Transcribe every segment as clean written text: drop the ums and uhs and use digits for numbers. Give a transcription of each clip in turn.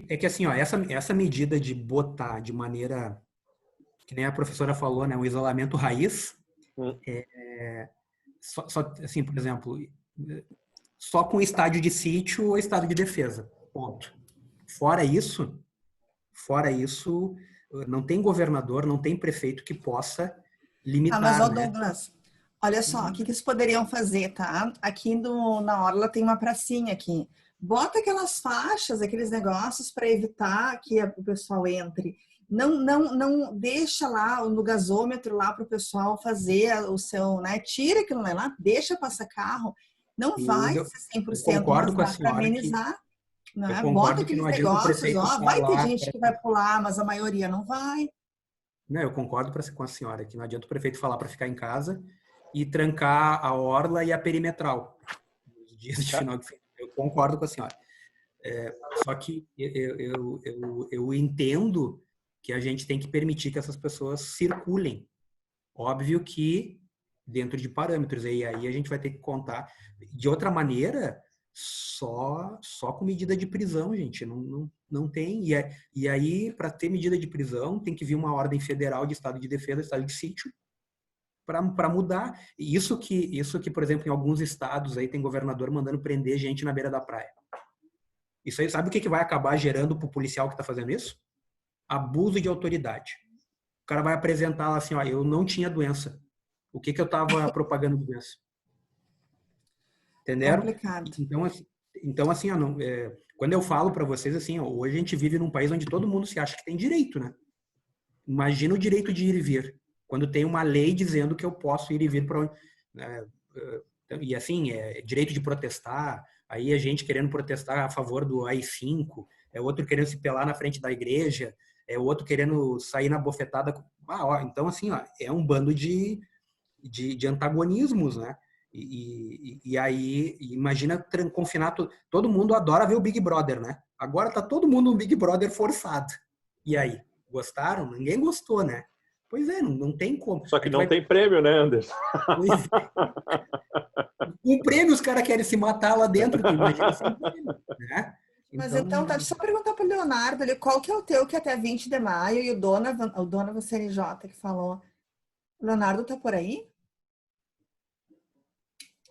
é que assim, ó, essa medida de botar de maneira, que nem a professora falou, né, um isolamento raiz, Hum. só assim, por exemplo, só com estádio de sítio ou estado de defesa, ponto. Fora isso, não tem governador, não tem prefeito que possa Ah, mas, ó, limitar, né? Douglas, olha só, o que eles poderiam fazer, tá? Aqui na Orla tem uma pracinha aqui. Bota aquelas faixas, aqueles negócios para evitar que o pessoal entre. Não deixa lá no gasômetro lá para o pessoal fazer o seu, né? Tira aquilo lá, deixa passar carro. Não vai Eu, ser eu 100%, concordo mas com a dá para senhora que amenizar, eu né? Bota concordo que não aqueles adianta o negócios, prefeito ó. Vai ter falar. gente que vai pular, mas a maioria não vai. Não, eu concordo com a senhora que não adianta o prefeito falar para ficar em casa e trancar a orla e a perimetral nos dias de final de semana. Eu concordo com a senhora. Só que eu entendo que a gente tem que permitir que essas pessoas circulem. Óbvio que dentro de parâmetros. E aí a gente vai ter que contar. De outra maneira, só com medida de prisão, gente. Não tem. E aí, para ter medida de prisão, tem que vir uma ordem federal de estado de defesa, estado de sítio, para mudar. Isso que, por exemplo, em alguns estados aí tem governador mandando prender gente na beira da praia. Isso aí, sabe o que vai acabar gerando para o policial que está fazendo isso? Abuso de autoridade. O cara vai apresentar lá assim, ó, eu não tinha doença. O que eu estava propagando doença? Entenderam? Complicado. Então assim, ó, quando eu falo para vocês assim, ó, hoje a gente vive num país onde todo mundo se acha que tem direito, né? Imagina o direito de ir e vir, quando tem uma lei dizendo que eu posso ir e vir para onde, né? E assim, direito de protestar, aí a gente querendo protestar a favor do AI-5, é outro querendo se pelar na frente da igreja, é outro querendo sair na bofetada. Então assim, ó, é um bando de antagonismos, né? E aí, imagina confinar todo mundo adora ver o Big Brother, né? Agora tá todo mundo no Big Brother forçado. E aí, gostaram? Ninguém gostou, né? Pois é, não tem como. Só que não tem prêmio, né, Anderson? O prêmio os caras querem se matar lá dentro, tu imagina sem prêmio, né? Mas então, tá, deixa eu só perguntar para o Leonardo ali, qual que é o teu que é até 20 de maio e o Donovan CNJ que falou. O Leonardo tá por aí?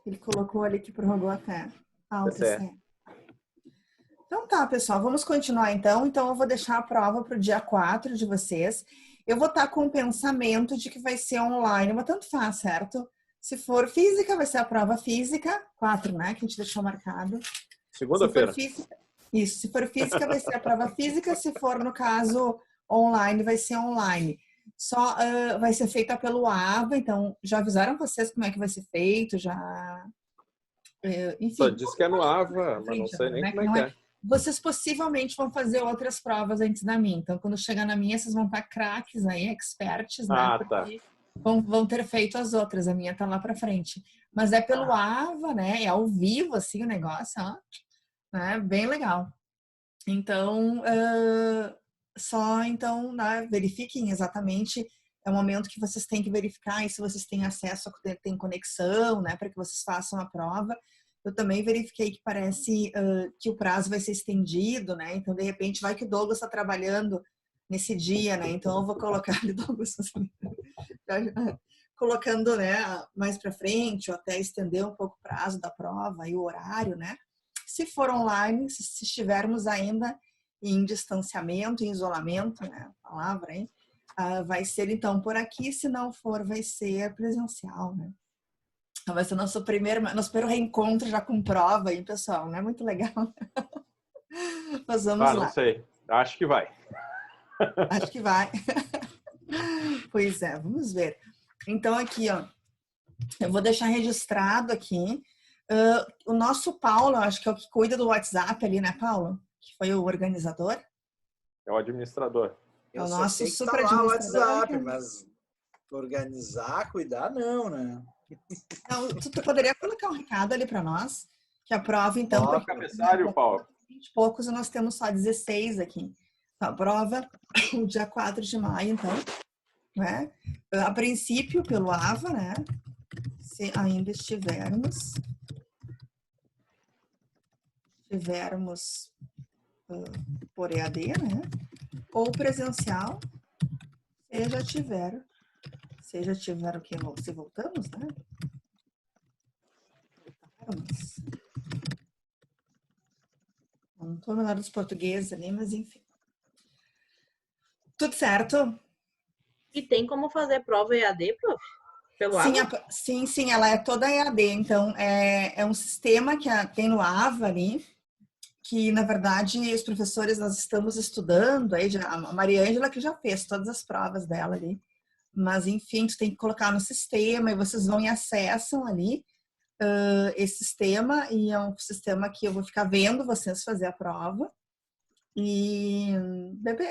Ele colocou ali que prorrogou até a UTC. Então tá, pessoal, vamos continuar então. Então eu vou deixar a prova para o dia 4 de vocês. Eu vou estar com o pensamento de que vai ser online, mas tanto faz, certo? Se for física, vai ser a prova física, 4, né? Que a gente deixou marcado. Segunda-feira. Isso, se for física, vai ser a prova física. Se for, no caso, online, vai ser online. Só vai ser feita pelo AVA, então já avisaram vocês como é que vai ser feito, já... enfim. Só disse que é no AVA, mas não sei nem como é que é. Vocês possivelmente vão fazer outras provas antes da minha. Então, quando chegar na minha, vocês vão estar craques aí, experts, né? Ah, porque tá. vão ter feito as outras. A minha tá lá para frente. Mas é pelo AVA, né? É ao vivo, assim, o negócio, ó. Né? Bem legal. Então, então, né, verifiquem exatamente. É o momento que vocês têm que verificar e se vocês têm acesso, tem conexão, né? Para que vocês façam a prova. Eu também verifiquei que parece que o prazo vai ser estendido, né? Então, de repente, vai que o Douglas está trabalhando nesse dia, né? Então, eu vou colocar ali, Douglas, assim, colocando, né, mais para frente, ou até estender um pouco o prazo da prova e o horário, né? Se for online, se estivermos ainda em distanciamento, em isolamento, né? A palavra, hein? Vai ser, então, por aqui. Se não for, vai ser presencial, né? Vai ser nosso primeiro reencontro já com prova, hein, pessoal? Não é muito legal? Mas vamos lá. Não sei. Acho que vai. Acho que vai. Pois é, vamos ver. Então, aqui, ó, eu vou deixar registrado aqui. O nosso Paulo, acho que é o que cuida do WhatsApp ali, né, Paulo? Que foi o organizador. É o administrador. É o nosso super administrador. administrador. WhatsApp, mas organizar, cuidar, não, né? Não, tu poderia colocar um recado ali para nós, que a prova, então... O cabeçalho, Paulo. 20 e poucos e nós temos só 16 aqui. A prova, dia 4 de maio, então, né? A princípio, pelo AVA, né? Se ainda estivermos por EAD, né? Ou presencial, se já tiver o que? Se voltamos, né? Voltamos. Não estou melhor dos portugueses ali, mas enfim. Tudo certo? E tem como fazer prova EAD, prof? Pelo Sim, AVA? sim, ela é toda EAD. Então, é um sistema que tem no AVA ali, que, na verdade, os professores, nós estamos estudando, aí a Maria Ângela que já fez todas as provas dela ali, mas, enfim, tu tem que colocar no sistema e vocês vão e acessam ali esse sistema, e é um sistema que eu vou ficar vendo vocês fazer a prova. E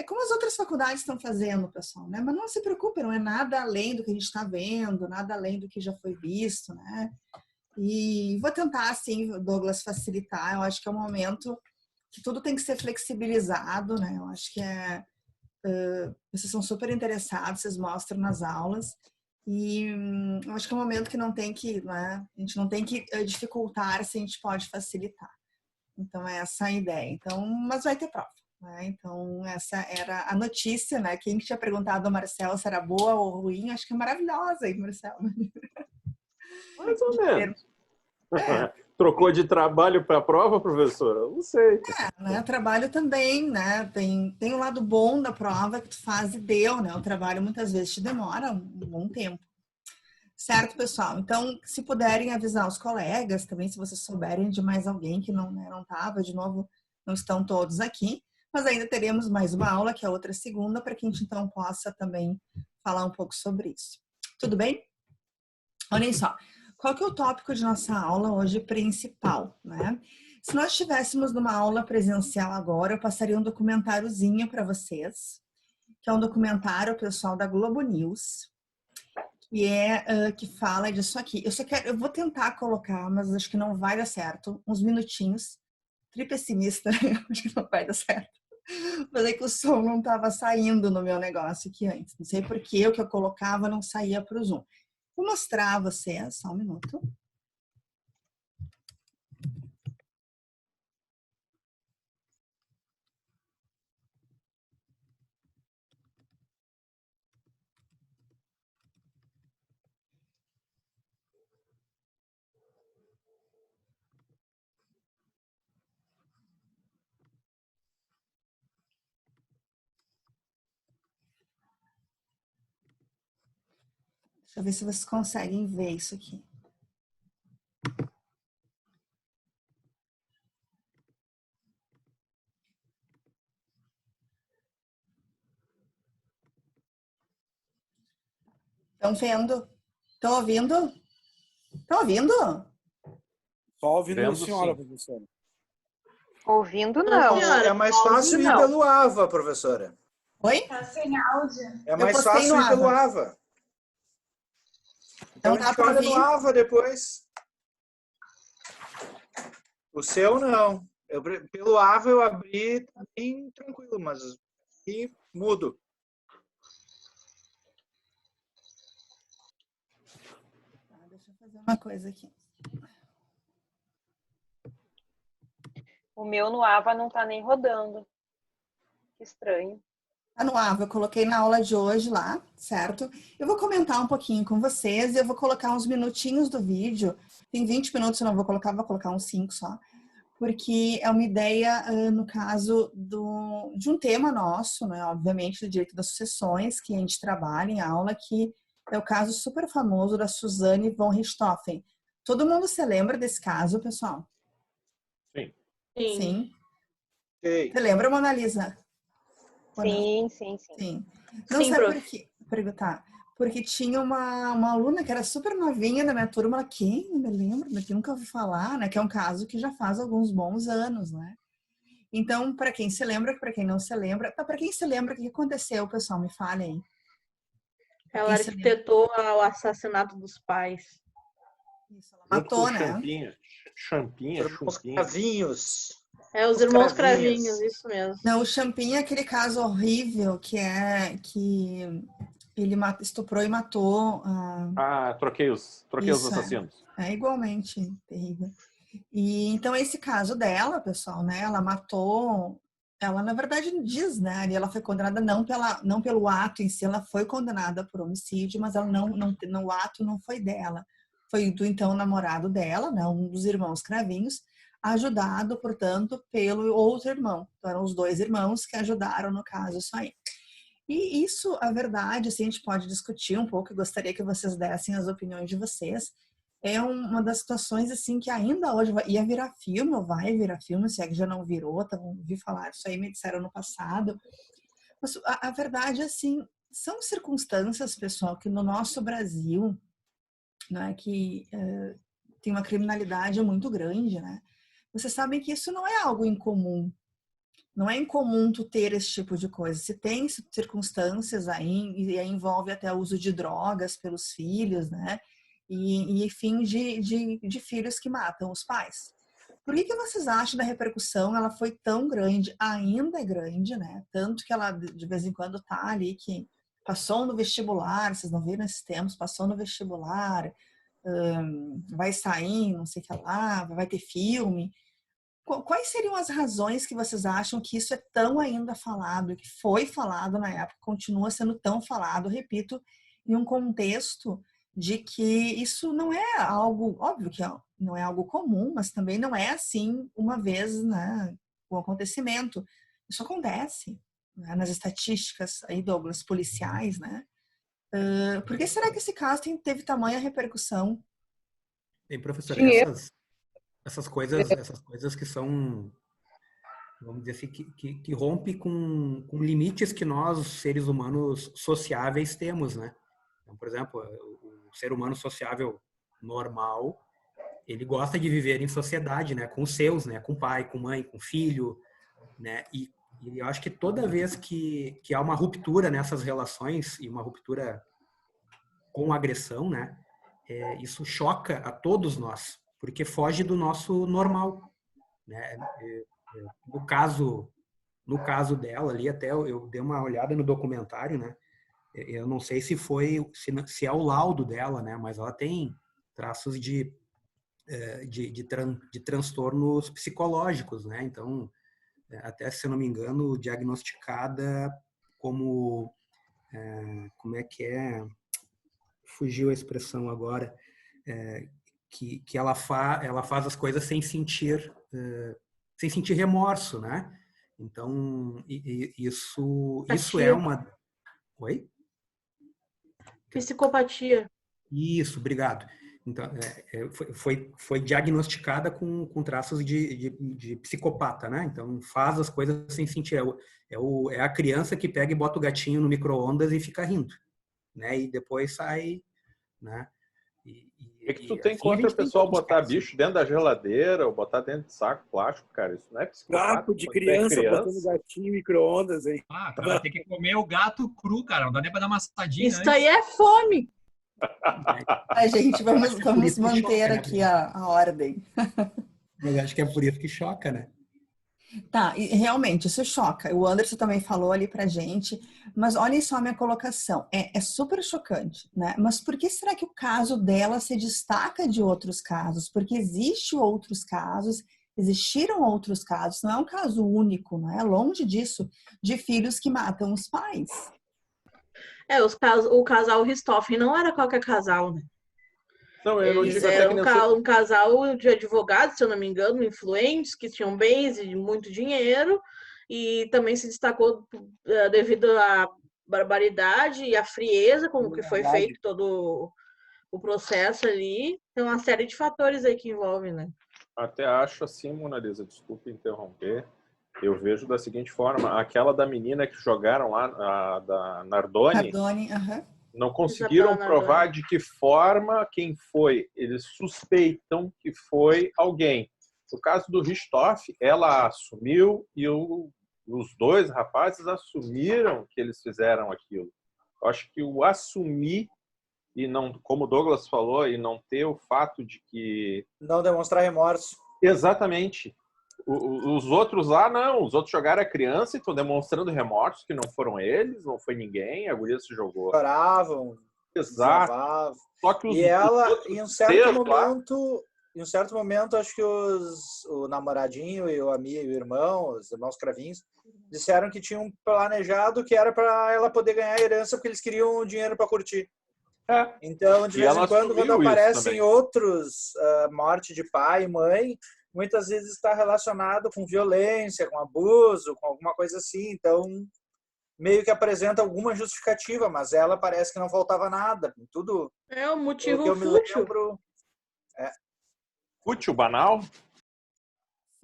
como as outras faculdades estão fazendo, pessoal, né? Mas não se preocupe, não é nada além do que a gente está vendo, nada além do que já foi visto, né? E vou tentar, assim, Douglas, facilitar. Eu acho que é um momento que tudo tem que ser flexibilizado, né? Eu acho que vocês são super interessados, vocês mostram nas aulas. E eu acho que é um momento que não tem que, né? A gente não tem que dificultar se a gente pode facilitar. Então, é essa a ideia. Então, mas vai ter prova, né? Então, essa era a notícia, né? Quem tinha perguntado ao Marcelo se era boa ou ruim, acho que é maravilhosa aí, Marcelo. Mais ou menos. É. Trocou de trabalho para a prova, professora? Não sei. Né? Trabalho também, né? Tem um lado bom da prova que tu faz e deu, né? O trabalho muitas vezes te demora um bom tempo. Certo, pessoal? Então, se puderem avisar os colegas também, se vocês souberem de mais alguém que não estava, de novo, não estão todos aqui, mas ainda teremos mais uma aula, que é outra segunda, para que a gente então possa também falar um pouco sobre isso. Tudo bem? Olhem só, qual que é o tópico de nossa aula hoje principal, né? Se nós estivéssemos numa aula presencial agora, eu passaria um documentáriozinho para vocês, que é um documentário, pessoal, da Globo News, que fala disso aqui. Eu vou tentar colocar, mas acho que não vai dar certo, uns minutinhos. Pessimista, acho que não vai dar certo. Falei que o som não estava saindo no meu negócio aqui antes. Não sei por que o que eu colocava não saía para o Zoom. Vou mostrar a vocês, só um minuto. Deixa eu ver se vocês conseguem ver isso aqui. Estão vendo? Estão ouvindo? Estão ouvindo? Só ouvindo a Vendo, senhora, sim. professora. Ouvindo, não. Senhora, É mais fácil ir não. pelo AVA, professora. Oi? Tá sem áudio. É mais postei fácil no ir pelo AVA. AVA. Então Não a dá gente para olha no ouvir? AVA depois. O seu não. Pelo AVA eu abri, tá bem tranquilo, mas aqui mudo. Deixa eu fazer uma coisa aqui. O meu no AVA não tá nem rodando. Que estranho. Tá no AVA, eu coloquei na aula de hoje lá, certo? Eu vou comentar um pouquinho com vocês e eu vou colocar uns minutinhos do vídeo. Tem 20 minutos, eu não vou colocar uns 5 só. Porque é uma ideia, no caso, de um tema nosso, né? Obviamente, do direito das sucessões, que a gente trabalha em aula, que é o caso super famoso da Suzane von Richthofen. Todo mundo se lembra desse caso, pessoal? Sim. Sim. Ok. Você lembra, Mona Lisa? Ou não? Sim, sim, sim. Sim. Não Sim, sabe prof. por quê? Perguntar. Porque tinha uma aluna que era super novinha da minha turma, ela, quem? Não me lembro, daqui nunca ouvi falar, né? Que é um caso que já faz alguns bons anos, né? Então, para quem se lembra, para quem não se lembra, tá, para quem se lembra, o que aconteceu, pessoal? Me fale aí. Ela Quem se lembra? arquitetou o assassinato dos pais. Isso, ela Junto com matou, o né? Champinha. Champinha, Irmãos Chumpinha. Cravinhos. Os irmãos Cravinhos. Cravinhos, isso mesmo. Não, o Champinha é aquele caso horrível que ele estuprou e matou. Troquei os Isso, assassinos. É igualmente terrível. E então esse caso dela, pessoal, né? Ela matou Ela, na verdade, diz, né? E ela foi condenada não pelo ato em si, ela foi condenada por homicídio, mas ela o ato não foi dela. Foi do então namorado dela, né? Um dos irmãos Cravinhos, ajudado, portanto, pelo outro irmão. Então, eram os dois irmãos que ajudaram no caso isso aí. E isso, a verdade, assim, a gente pode discutir um pouco, eu gostaria que vocês dessem as opiniões de vocês. É uma das situações, assim, que ainda hoje ia virar filme, ou vai virar filme, se é que já não virou, ouvi falar isso aí, me disseram no passado. Mas a verdade, assim, são circunstâncias, pessoal, que no nosso Brasil, né, que tem uma criminalidade muito grande, né? Vocês sabem que isso não é algo incomum. Não é incomum tu ter esse tipo de coisa. Se tem circunstâncias aí, e aí envolve até o uso de drogas pelos filhos, né? E fim de filhos que matam os pais. Por que vocês acham da repercussão? Ela foi tão grande, ainda é grande, né? Tanto que ela de vez em quando tá ali, que passou no vestibular, vocês não viram esses tempos, passou no vestibular, vai sair, não sei o que lá, vai ter filme. Quais seriam as razões que vocês acham que isso é tão ainda falado, que foi falado na época, continua sendo tão falado, repito, em um contexto de que isso não é algo, óbvio que não é algo comum, mas também não é assim uma vez, né, o acontecimento. Isso acontece, né, nas estatísticas aí, Douglas, policiais, né? Por que será que esse caso teve tamanha repercussão? Bem, professor, Dinheiro. essas coisas que são, vamos dizer assim, que rompe com limites que nós, seres humanos sociáveis, temos, né? Então, por exemplo, o ser humano sociável normal, ele gosta de viver em sociedade, né? Com os seus, né? Com pai, com mãe, com filho, né? E eu acho que toda vez que há uma ruptura nessas relações, e uma ruptura com agressão, né? Isso choca a todos nós, porque foge do nosso normal, né? No caso dela ali, até eu dei uma olhada no documentário, né? Eu não sei se é o laudo dela, né? Mas ela tem traços de transtornos psicológicos, né? Então, até se eu não me engano, diagnosticada como é que é? Fugiu a expressão agora. Que ela faz as coisas sem sentir remorso, né? Então, isso é uma... Oi? Psicopatia. Isso, obrigado. Então, foi diagnosticada com traços de psicopata, né? Então, faz as coisas sem sentir. É a criança que pega e bota o gatinho no micro-ondas e fica rindo, né? E depois sai, né? É que tu tem contra o pessoal botar bicho dentro da geladeira ou botar dentro de saco plástico, cara. Isso não é psicopata. Gato de criança botando gatinho em micro-ondas aí. Ah, cara, vai ter que comer o gato cru, cara. Não dá nem pra dar uma assadinha. Isso aí é fome. A gente, vamos manter aqui a ordem. Mas acho que é por isso que choca, né? Tá, e realmente, isso choca. O Anderson também falou ali pra gente, mas olhem só a minha colocação. É super chocante, né? Mas por que será que o caso dela se destaca de outros casos? Porque existiram outros casos, não é um caso único, não é? Longe disso, de filhos que matam os pais. O casal Ristoffen não era qualquer casal, né? Não, eu não Eles digo até eram que nessa... um casal de advogados, se eu não me engano, influentes, que tinham bens e muito dinheiro, e também se destacou devido à barbaridade e à frieza com que foi feito todo o processo ali. Tem uma série de fatores aí que envolvem, né? Até acho assim, Mona Lisa, desculpe interromper, eu vejo da seguinte forma, aquela da menina que jogaram lá, a da Nardoni, não conseguiram provar de que forma quem foi. Eles suspeitam que foi alguém. No caso do Ristoff, ela assumiu e os dois rapazes assumiram que eles fizeram aquilo. Eu acho que o assumir e não, como o Douglas falou, e não ter o fato de que... Não demonstrar remorso. Exatamente. Os outros lá, não. Os outros jogaram a criança e estão demonstrando remorso, que não foram eles, não foi ninguém, a guria se jogou. Choravam. Exato. Só que em um certo momento, em um certo momento, acho que o namoradinho e a Mia e o irmão, os irmãos Cravinhos, disseram que tinham planejado que era para ela poder ganhar a herança porque eles queriam dinheiro para curtir. Então, de vez em quando aparecem outros morte de pai e mãe, muitas vezes está relacionado com violência, com abuso, com alguma coisa assim. Então, meio que apresenta alguma justificativa, mas ela parece que não faltava nada. Tudo. É um motivo que eu fútil. Me lembro, Fútil, banal?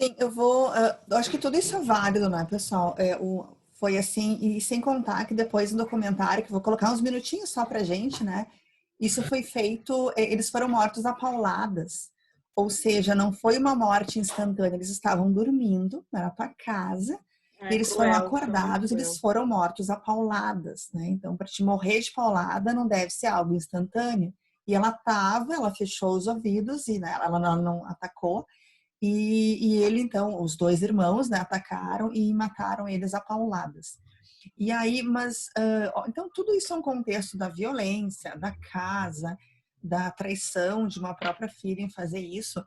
Sim, eu acho que tudo isso é válido, né, pessoal? Foi assim, e sem contar que depois no documentário, que eu vou colocar uns minutinhos só pra gente, né? Isso foi feito, eles foram mortos a pauladas. Ou seja, não foi uma morte instantânea, eles estavam dormindo na tua casa, eles foram acordados, eles foram mortos a pauladas, né? Então, para te morrer de paulada não deve ser algo instantâneo. E ela fechou os ouvidos e, né, ela não atacou. E ele, então, os dois irmãos, né, atacaram e mataram eles a pauladas. E aí, então tudo isso é um contexto da violência, da casa, da traição de uma própria filha em fazer isso.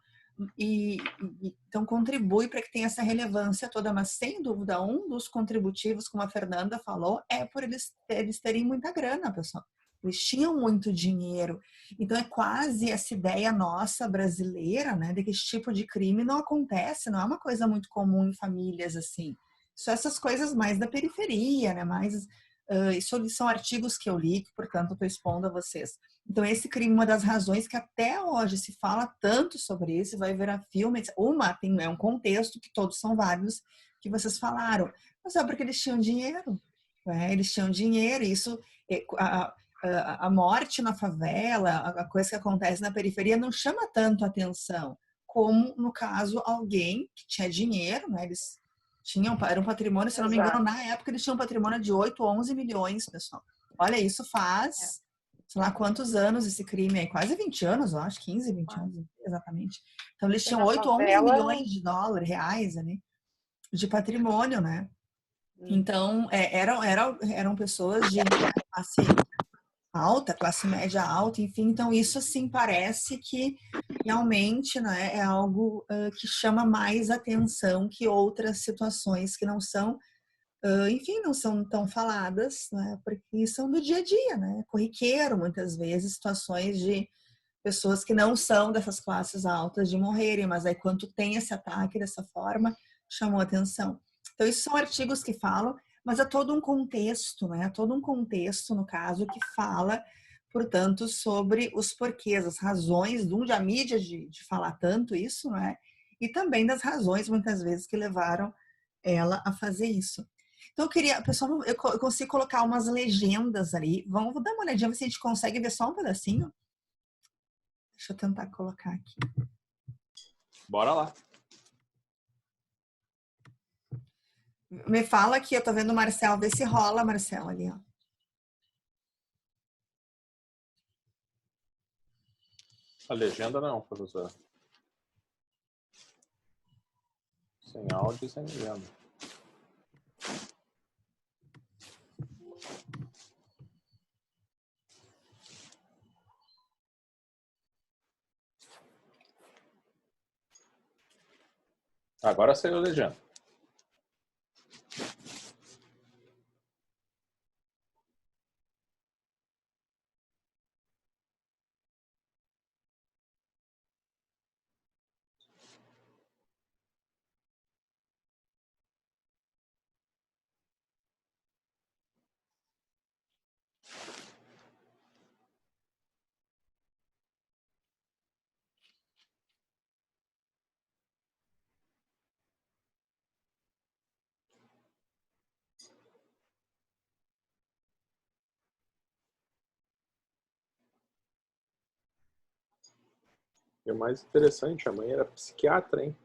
Então contribui para que tenha essa relevância toda, mas sem dúvida um dos contributivos, como a Fernanda falou, é por eles terem muita grana, pessoal. Eles tinham muito dinheiro. Então é quase essa ideia nossa brasileira, né, de que esse tipo de crime não acontece, não é uma coisa muito comum em famílias assim. Só essas coisas mais da periferia, né, mais isso são artigos que eu li, que, portanto, estou expondo a vocês. Então, esse crime, uma das razões que até hoje se fala tanto sobre isso, vai virar filme, é um contexto que todos são válidos, que vocês falaram, mas é porque eles tinham dinheiro, né? Eles tinham dinheiro, e isso, a morte na favela, a coisa que acontece na periferia não chama tanto atenção, como, no caso, alguém que tinha dinheiro, né? Eles era um patrimônio, se não me engano, na época eles tinham um patrimônio de 8, 11 milhões, pessoal. Olha, isso faz, sei lá quantos anos esse crime aí, quase 20 anos, eu acho, 15, 20 anos, exatamente. Então eles tinham 8, 11 milhões de dólares, reais ali, de patrimônio, né? Então, eram pessoas de classe alta, classe média alta, enfim, então isso assim parece que realmente, né, é algo que chama mais atenção que outras situações que não são, enfim, não são tão faladas, né, porque são do dia a dia, né, corriqueiro muitas vezes, situações de pessoas que não são dessas classes altas de morrerem, mas aí quando tem esse ataque dessa forma, chamou atenção. Então, isso são artigos que falam, mas é todo um contexto, né? Todo um contexto, no caso, que fala, portanto, sobre os porquês, as razões de a mídia de falar tanto isso, né? E também das razões, muitas vezes, que levaram ela a fazer isso. Então, pessoal, eu consigo colocar umas legendas ali. Vamos dar uma olhadinha, ver se a gente consegue ver só um pedacinho. Deixa eu tentar colocar aqui. Bora lá. Me fala aqui, eu tô vendo o Marcel, vê se rola, Marcel, ali, ó. A legenda não, professor. Sem áudio e sem legenda. Agora saiu a legenda. E o mais interessante, a mãe era psiquiatra, hein?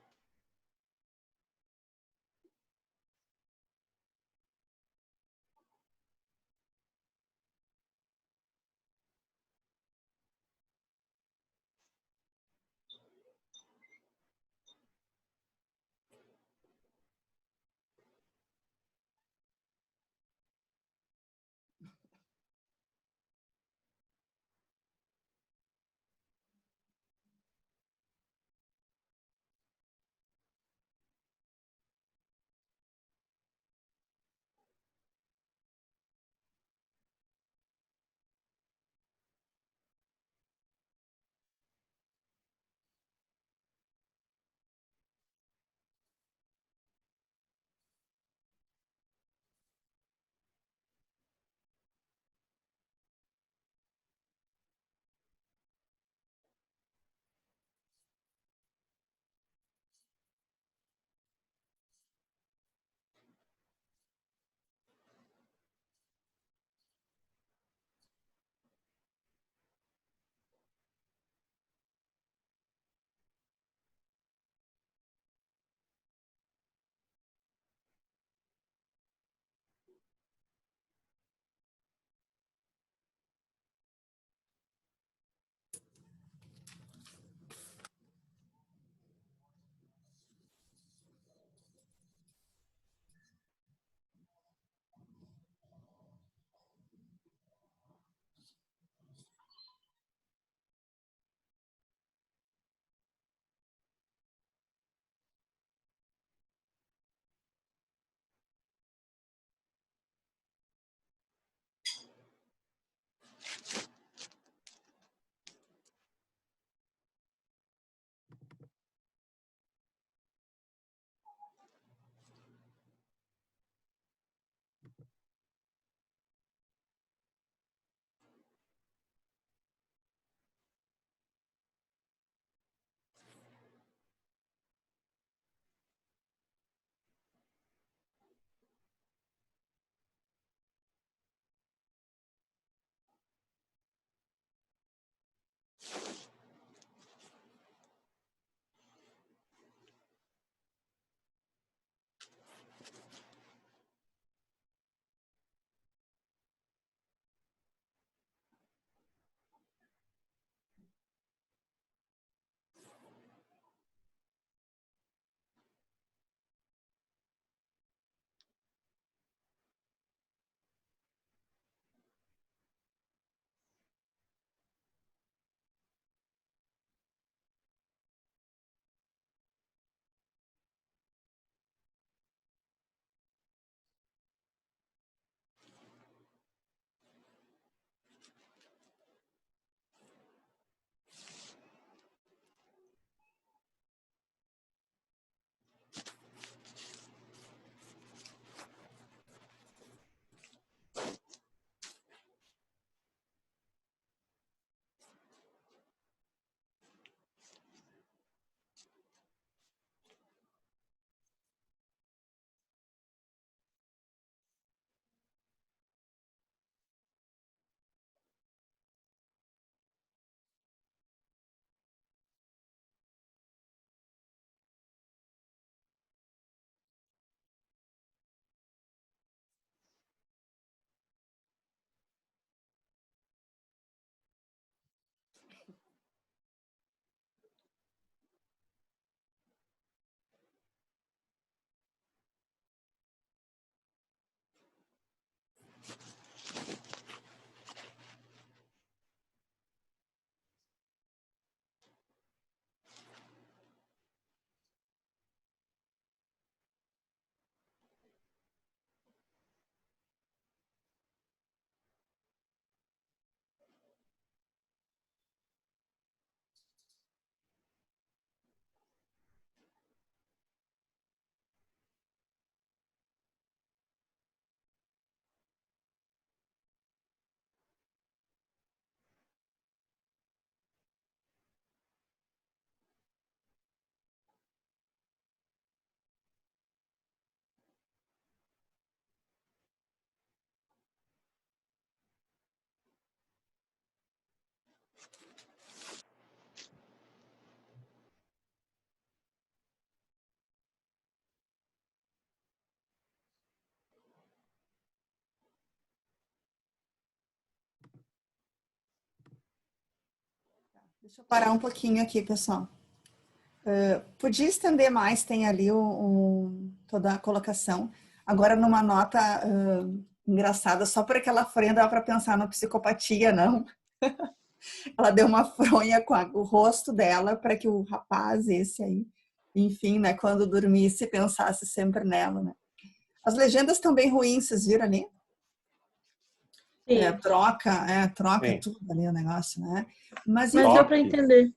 Deixa eu parar um pouquinho aqui, pessoal. Podia estender mais, tem ali toda a colocação. Agora, numa nota engraçada, só por aquela fronha dá para pensar na psicopatia, não? Ela deu uma fronha com o rosto dela para que o rapaz, esse aí, enfim, né, quando dormisse, pensasse sempre nela, né? As legendas estão bem ruins, vocês viram ali? Troca Sim. tudo ali o negócio, né? Mas dá para entender.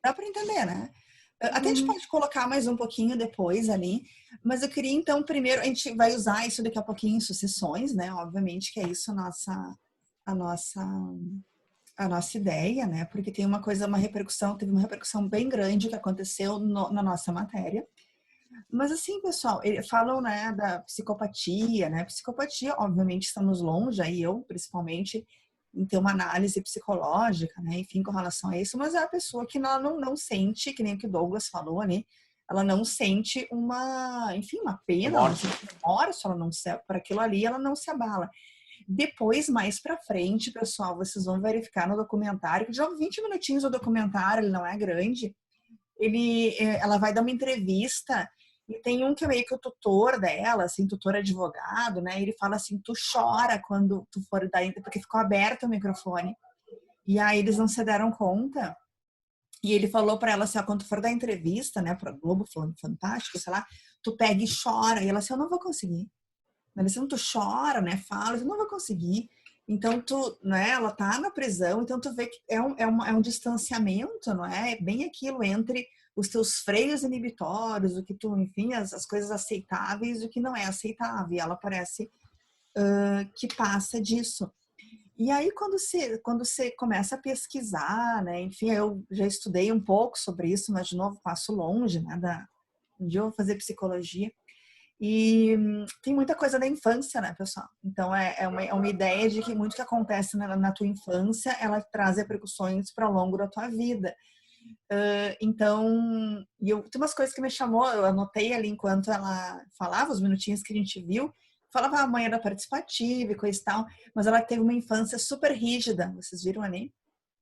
Dá para entender, né? Até a gente pode colocar mais um pouquinho depois ali, mas eu queria então, primeiro, a gente vai usar isso daqui a pouquinho em sucessões, né? Obviamente que é isso a nossa ideia, né? Porque tem teve uma repercussão bem grande que aconteceu na nossa matéria. Mas assim, pessoal, falam, né, da psicopatia, né? Psicopatia, obviamente, estamos longe, aí eu, principalmente, em ter uma análise psicológica, né, enfim, com relação a isso, mas é a pessoa que ela não sente, que nem o que o Douglas falou, né, ela não sente uma pena, ela não sente remorso, ela não se, para aquilo ali, ela não se abala. Depois, mais pra frente, pessoal, vocês vão verificar no documentário, que já 20 minutinhos o documentário, ele não é grande, ela vai dar uma entrevista e tem um que é meio que o tutor dela, assim, tutor advogado, né? Ele fala assim, tu chora quando tu for dar, porque ficou aberto o microfone. E aí eles não se deram conta. E ele falou para ela assim, ó, quando tu for dar entrevista, né, para Globo, Fantástico, sei lá, tu pega e chora. E ela assim, eu não vou conseguir. Mas assim, tu chora, né? Fala, eu não vou conseguir. Então, né, ela tá na prisão, então tu vê que é um distanciamento, não é? É bem aquilo entre os teus freios inibitórios, o que tu, enfim, as coisas aceitáveis e o que não é aceitável. E ela parece que passa disso. E aí, quando você começa a pesquisar, né? Enfim, eu já estudei um pouco sobre isso, mas, de novo, passo longe, né? Um dia eu vou fazer psicologia. E tem muita coisa da infância, né, pessoal? Então, é uma ideia de que muito que acontece na tua infância, ela traz repercussões para o longo da tua vida. Então, tem umas coisas que me chamou, eu anotei ali enquanto ela falava, os minutinhos que a gente viu, falava a mãe era participativa e coisa e tal, mas ela teve uma infância super rígida, vocês viram ali?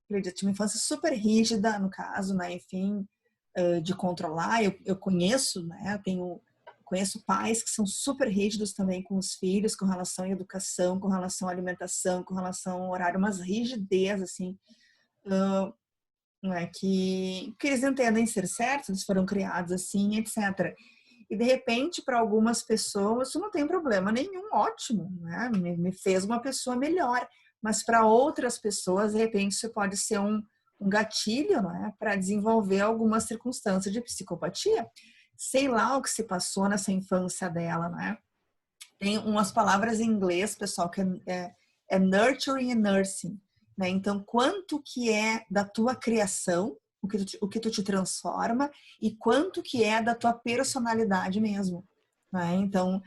Ela tinha uma infância super rígida, no caso, né, enfim, de controlar. Eu conheço, né, conheço pais que são super rígidos também com os filhos, com relação à educação, com relação à alimentação, com relação ao horário, umas rigidez, assim, que eles entendem ser certos, eles foram criados assim, etc. E, de repente, para algumas pessoas, isso não tem problema nenhum, ótimo, né? Me fez uma pessoa melhor. Mas para outras pessoas, de repente, isso pode ser um gatilho, não é? Para desenvolver alguma circunstância de psicopatia. Sei lá o que se passou nessa infância dela, né? Tem umas palavras em inglês, pessoal, que é nurturing e nursing, né? Então, quanto que é da tua criação, o que tu te transforma, e quanto que é da tua personalidade mesmo, né? Então,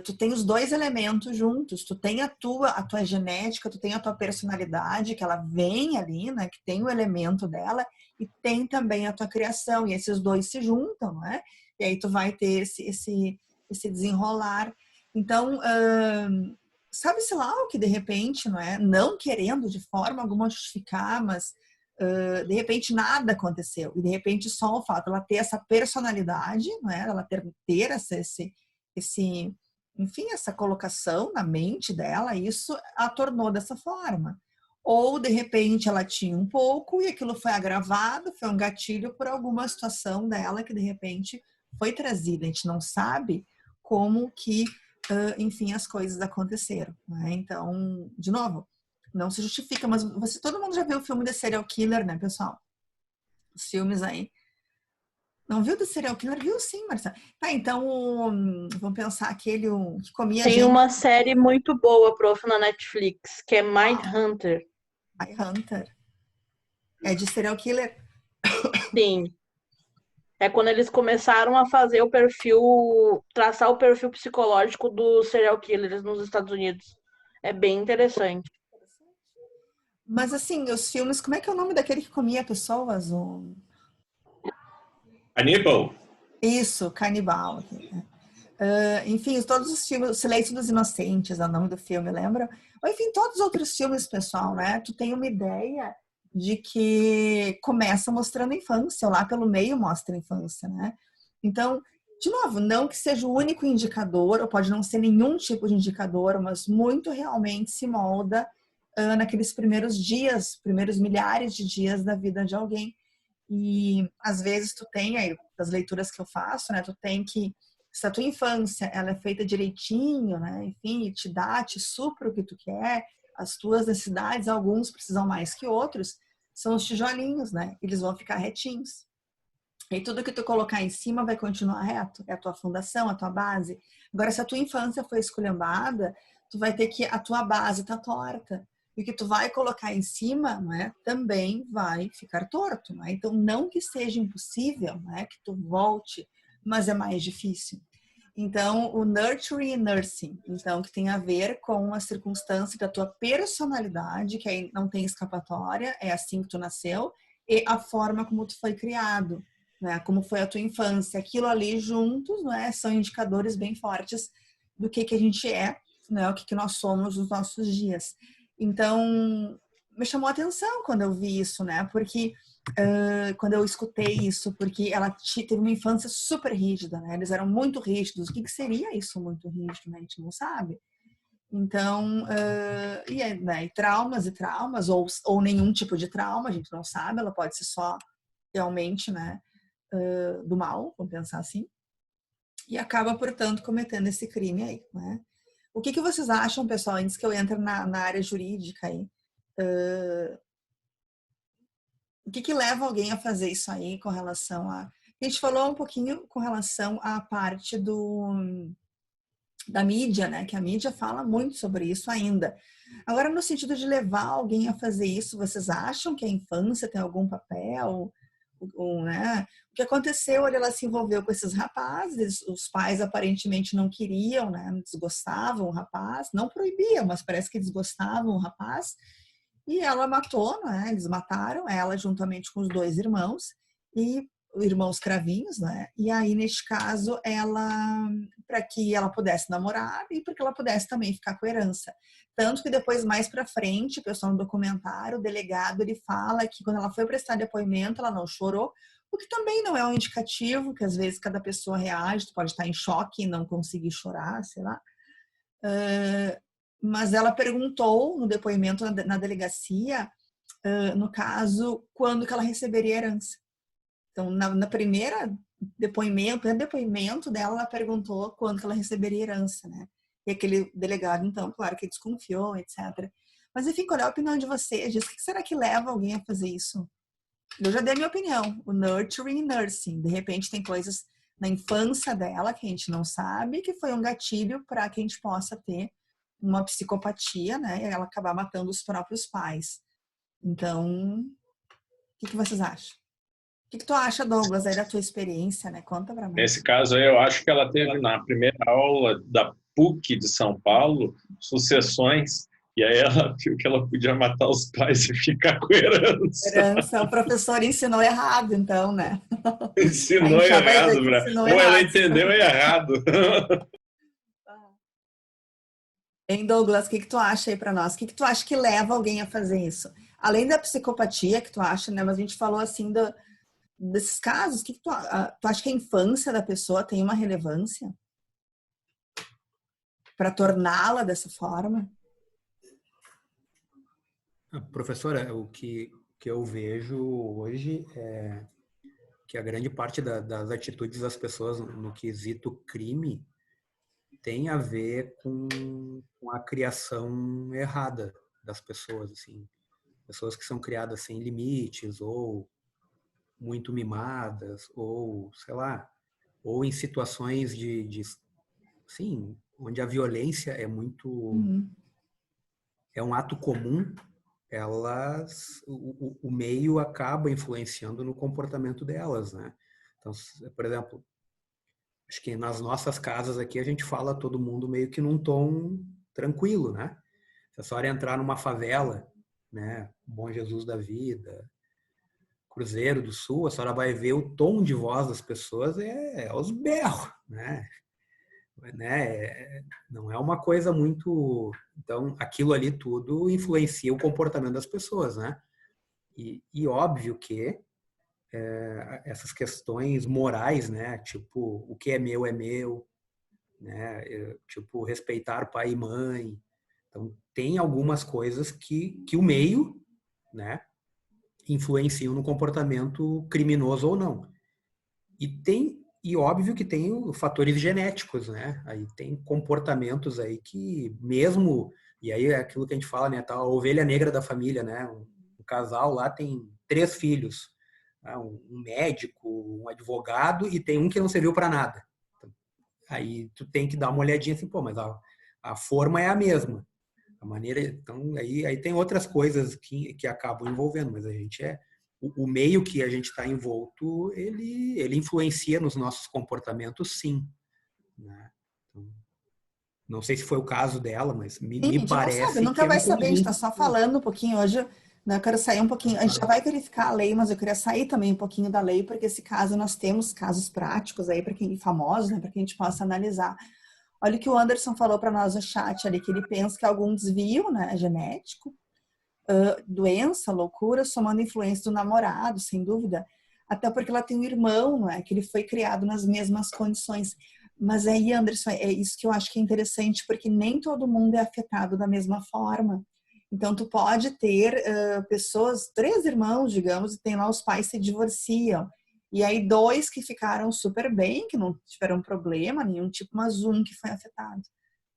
tu tem os dois elementos juntos, tu tem a tua genética, tu tem a tua personalidade, que ela vem ali, né? Que tem o elemento dela, e tem também a tua criação, e esses dois se juntam, né? E aí tu vai ter esse desenrolar. Então, sabe-se lá o que de repente, não é? Não querendo de forma alguma justificar, mas de repente nada aconteceu. E de repente só o fato de ela ter essa personalidade, não é? Ela ter enfim, essa colocação na mente dela, isso a tornou dessa forma. Ou, de repente, ela tinha um pouco e aquilo foi agravado, foi um gatilho por alguma situação dela que, de repente, foi trazida. A gente não sabe como que, enfim, as coisas aconteceram, né? Então, de novo, não se justifica, mas todo mundo já viu o filme The Serial Killer, né, pessoal? Os filmes aí. Não viu The Serial Killer? Viu sim, Marcelo. Tá, então, vamos pensar aquele que comia Tem gente. uma série muito boa, prof, na Netflix, que é Mindhunter. Mindhunter. É de serial killer? Sim. É quando eles começaram a fazer traçar o perfil psicológico dos serial killers nos Estados Unidos. É bem interessante. Mas assim, os filmes, como é que é o nome daquele que comia pessoas? Aníbal. Isso, Canibal. Enfim, todos os filmes, O Silêncio dos Inocentes é o nome do filme, lembra? Ou, enfim, todos os outros filmes, pessoal, né? Tu tem uma ideia de que começa mostrando a infância, ou lá pelo meio mostra a infância, né? Então, de novo, não que seja o único indicador, ou pode não ser nenhum tipo de indicador, mas muito realmente se molda naqueles primeiros dias, primeiros milhares de dias da vida de alguém. E às vezes tu tem aí, das leituras que eu faço, né? Tu tem que, se a tua infância ela é feita direitinho, né? Enfim, te supra o que tu quer, as tuas necessidades, alguns precisam mais que outros, são os tijolinhos, né? Eles vão ficar retinhos. E tudo que tu colocar em cima vai continuar reto. É a tua fundação, a tua base. Agora, se a tua infância foi esculhambada, tu vai ter que, a tua base tá torta. E o que tu vai colocar em cima, né, também vai ficar torto, né? Então, não que seja impossível, né, que tu volte, mas é mais difícil. Então, o nurturing e nursing, então, que tem a ver com a circunstância da tua personalidade, que aí não tem escapatória, é assim que tu nasceu, e a forma como tu foi criado, né? Como foi a tua infância. Aquilo ali juntos, né, são indicadores bem fortes do que a gente é, né, o que nós somos nos nossos dias. Então, me chamou a atenção quando eu vi isso, né? Porque quando eu escutei isso, porque ela teve uma infância super rígida, né? Eles eram muito rígidos. O que seria isso muito rígido, né? A gente não sabe. Então, né? E traumas, ou nenhum tipo de trauma, a gente não sabe. Ela pode ser só realmente, né? Do mal, vamos pensar assim. E acaba, portanto, cometendo esse crime aí, né? O que vocês acham, pessoal, antes que eu entre na área jurídica aí? O que leva alguém a fazer isso aí com relação a... A gente falou um pouquinho com relação à parte da mídia, né? Que a mídia fala muito sobre isso ainda. Agora, no sentido de levar alguém a fazer isso, vocês acham que a infância tem algum papel? Né? O que aconteceu, ela se envolveu com esses rapazes, os pais aparentemente não queriam, né? Desgostavam o rapaz, não proibiam, mas parece que desgostavam o rapaz, e ela matou, né? Eles mataram ela juntamente com os 2 irmãos, e irmãos cravinhos, né? E aí, neste caso, ela, para que ela pudesse namorar e para que ela pudesse também ficar com a herança. Tanto que depois, mais para frente, o pessoal no documentário, o delegado, ele fala que quando ela foi prestar depoimento, ela não chorou, o que também não é um indicativo, que às vezes cada pessoa reage, tu pode estar em choque e não conseguir chorar, sei lá. Mas ela perguntou no depoimento na delegacia, no caso, quando que ela receberia a herança. Então, na primeira depoimento dela, ela perguntou quando que ela receberia herança, né? E aquele delegado, então, claro que desconfiou, etc. Mas, enfim, qual é a opinião de vocês? O que será que leva alguém a fazer isso? Eu já dei a minha opinião. O nurturing e nursing. De repente, tem coisas na infância dela que a gente não sabe, que foi um gatilho para que a gente possa ter uma psicopatia, né? E ela acabar matando os próprios pais. Então, o que vocês acham? O que tu acha, Douglas, aí da tua experiência, né? Conta pra nós. Nesse caso aí, eu acho que ela teve na primeira aula da PUC de São Paulo, sucessões, e aí ela viu que ela podia matar os pais e ficar com herança. O professor ensinou errado, então, né? Ensinou errado, ou ela entendeu errado. Hein, Douglas, o que tu acha aí pra nós? O que tu acha que leva alguém a fazer isso? Além da psicopatia que tu acha, né? Mas a gente falou assim desses casos, que tu acha que a infância da pessoa tem uma relevância para torná-la dessa forma? Professora, o que eu vejo hoje é que a grande parte das atitudes das pessoas no quesito crime tem a ver com a criação errada das pessoas, assim, pessoas que são criadas sem limites ou muito mimadas, ou, sei lá, ou em situações sim, onde a violência é muito... é um ato comum, o meio acaba influenciando no comportamento delas, né? Então, por exemplo, acho que nas nossas casas aqui a gente fala todo mundo meio que num tom tranquilo, né? Se a senhora entrar numa favela né? Bom Jesus da Vida, Cruzeiro do Sul, a senhora vai ver o tom de voz das pessoas é aos berros, né? Não é uma coisa muito... Então, aquilo ali tudo influencia o comportamento das pessoas, né? E óbvio que essas questões morais, né? Tipo, o que é meu, né? Tipo, respeitar pai e mãe. Então, tem algumas coisas que o meio, né? Influenciam no comportamento criminoso ou não. E óbvio que tem fatores genéticos, né? Aí tem comportamentos aí que mesmo... E aí é aquilo que a gente fala, né? Tá a ovelha negra da família, né? Um casal lá tem 3 filhos. Né? Um médico, um advogado e tem um que não serviu para nada. Então, aí tu tem que dar uma olhadinha assim, pô, mas a forma é a mesma. A maneira... Então, aí tem outras coisas que acabam envolvendo, mas a gente o meio que a gente está envolto, ele influencia nos nossos comportamentos, sim. Né? Então, não sei se foi o caso dela, mas me parece não sabe, nunca vai saber, a gente está só falando um pouquinho hoje, né? Eu quero sair um pouquinho, a gente já vai verificar a lei, mas eu queria sair também um pouquinho da lei, porque esse caso nós temos casos práticos aí, para quem famosos, né? Para que a gente possa analisar. Olha o que o Anderson falou para nós no chat ali, que ele pensa que algum desvio, né, genético, doença, loucura, somando influência do namorado, sem dúvida. Até porque ela tem um irmão, não é? Que ele foi criado nas mesmas condições. Mas aí, Anderson, é isso que eu acho que é interessante, porque nem todo mundo é afetado da mesma forma. Então, tu pode ter pessoas, 3 irmãos, digamos, e tem lá os pais se divorciam. E aí 2 que ficaram super bem, que não tiveram problema nenhum tipo, mas um que foi afetado.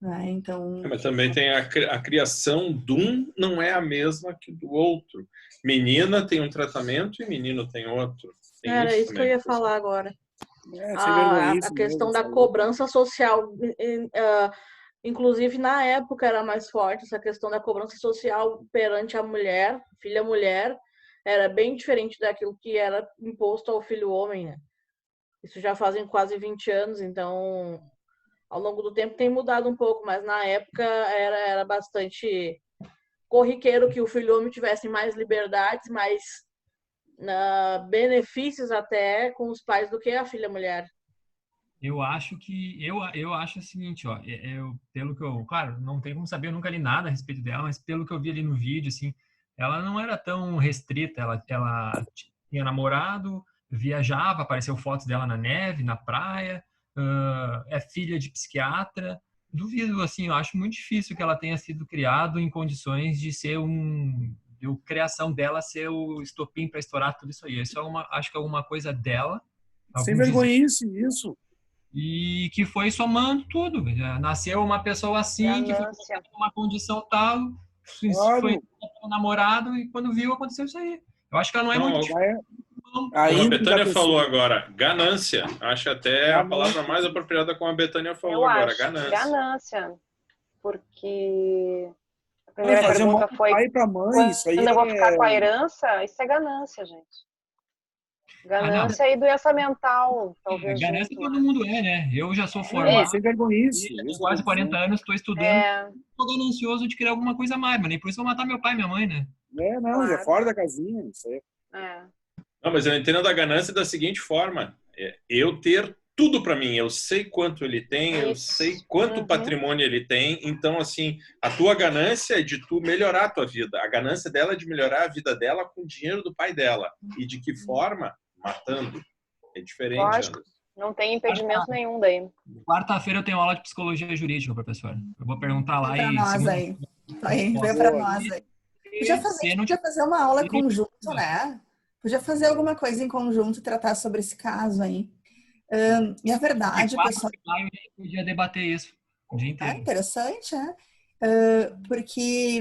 Né? Então... Mas também tem a criação de um não é a mesma que do outro. Menina tem um tratamento e menino tem outro. Tem Era isso que eu ia falar agora. A questão da cobrança social, inclusive na época era mais forte essa questão da cobrança social perante a mulher, filha mulher, era bem diferente daquilo que era imposto ao filho homem, né? Isso já fazem quase 20 anos, então ao longo do tempo tem mudado um pouco, mas na época era bastante corriqueiro que o filho homem tivesse mais liberdades, mais benefícios até com os pais do que a filha mulher. Eu acho o seguinte, ó, pelo que eu, claro, não tem como saber, eu nunca li nada a respeito dela, mas pelo que eu vi ali no vídeo, assim, ela não era tão restrita, ela tinha namorado, viajava, apareceu fotos dela na neve, na praia, é filha de psiquiatra. Duvido, assim, eu acho muito difícil que ela tenha sido criada em condições de ser a criação dela ser o estopim para estourar tudo isso aí. Isso acho que é alguma coisa dela. Sem vergonhice, isso. E que foi somando tudo. Já nasceu uma pessoa assim, que foi uma condição tal, foi um namorado, e quando viu, aconteceu isso aí. Eu acho que ela não é muito difícil. Como a Betânia falou agora, ganância. Acho até a palavra mais apropriada como a Betânia falou agora, ganância. Ganância. Porque a primeira pergunta foi quando eu vou ficar com a herança? Isso é ganância, gente. Ganância e doença mental, talvez. Ganância todo mundo né? Eu já sou formado. Sem vergonhice. Tenho quase 40 anos, estou estudando. Estou ganancioso de querer alguma coisa a mais, mas nem por isso eu vou matar meu pai e minha mãe, né? Já fora da casinha, isso aí. Não, mas eu entendo a ganância da seguinte forma. Eu ter tudo para mim, eu sei quanto ele tem, eu sei quanto patrimônio ele tem, então, assim, a tua ganância é de tu melhorar a tua vida. A ganância dela é de melhorar a vida dela com o dinheiro do pai dela. E de que forma? Matando. É diferente. Lógico. Não tem impedimento nenhum daí. Quarta-feira eu tenho aula de psicologia jurídica, professor. Eu vou perguntar lá vem pra nós aí. Vem pra nós aí. Podia fazer uma aula conjunto, né? Podia fazer alguma coisa em conjunto e tratar sobre esse caso aí. E a verdade, pessoal... Eu podia debater isso o dia inteiro. É interessante, né? Porque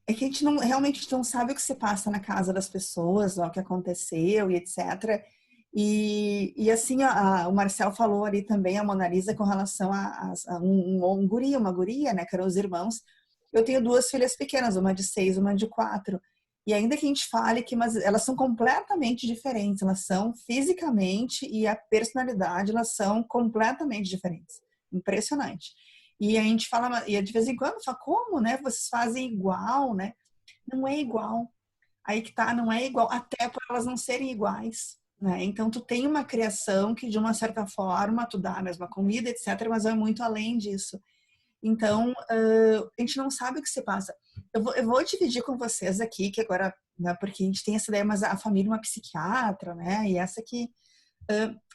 é que a gente realmente não sabe o que se passa na casa das pessoas, o que aconteceu e etc. E assim, o Marcel falou ali também, a Mona Lisa, com relação a um guri, uma guria, né? Que eram os irmãos. Eu tenho 2 filhas pequenas, uma de 6, uma de 4. E ainda que a gente fale mas elas são completamente diferentes, elas são fisicamente e a personalidade, elas são completamente diferentes. Impressionante. E a gente fala, e de vez em quando fala, como, né? Vocês fazem igual, né? Não é igual. Aí que tá, não é igual, até por elas não serem iguais, né? Então, tu tem uma criação que, de uma certa forma, tu dá a mesma comida, etc., mas é muito além disso. Então, a gente não sabe o que se passa. Eu vou dividir com vocês aqui, que agora, né, porque a gente tem essa ideia, mas a família é uma psiquiatra, né? E essa aqui,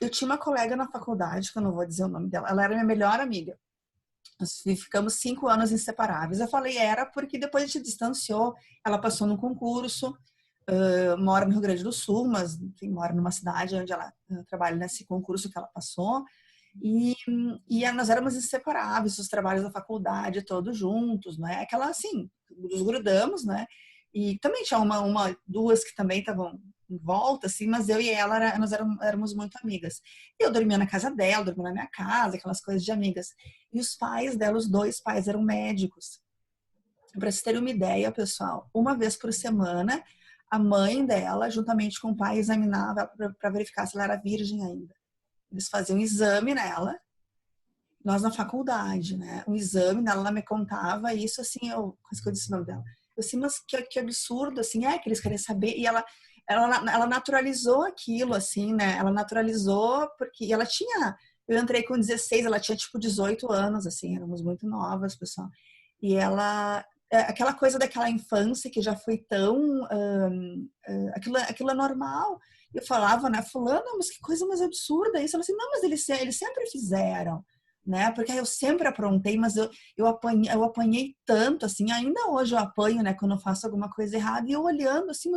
eu tinha uma colega na faculdade, que eu não vou dizer o nome dela, ela era minha melhor amiga. Nós ficamos 5 anos inseparáveis. Eu falei era porque depois a gente distanciou. Ela passou no concurso, mora no Rio Grande do Sul, mas enfim, mora numa cidade onde ela trabalha nesse concurso que ela passou. E nós éramos inseparáveis, os trabalhos da faculdade todos juntos, né? Aquela assim, nos grudamos, né? E também tinha duas que também estavam em volta, assim, mas eu e ela, nós éramos muito amigas. E eu dormia na casa dela, dormia na minha casa, aquelas coisas de amigas. E os pais dela, os 2 pais eram médicos. Para vocês terem uma ideia, pessoal, uma vez por semana, a mãe dela, juntamente com o pai, examinava para verificar se ela era virgem ainda. Eles faziam um exame nela, nós na faculdade, né? Um exame nela, ela me contava isso, assim, quase que eu disse o nome dela. Eu assim, mas que absurdo, assim, que eles querem saber. E ela naturalizou aquilo, assim, né? Ela naturalizou porque ela tinha... Eu entrei com 16, ela tinha, tipo, 18 anos, assim, éramos muito novas, pessoal. E ela... Aquela coisa daquela infância que já foi tão... aquilo é normal. Eu falava, né? Fulano, mas que coisa mais absurda isso. Ela assim, não, mas eles sempre fizeram, né? Porque eu sempre aprontei, mas eu apanhei tanto, assim, ainda hoje eu apanho, né? Quando eu faço alguma coisa errada, e eu olhando, assim,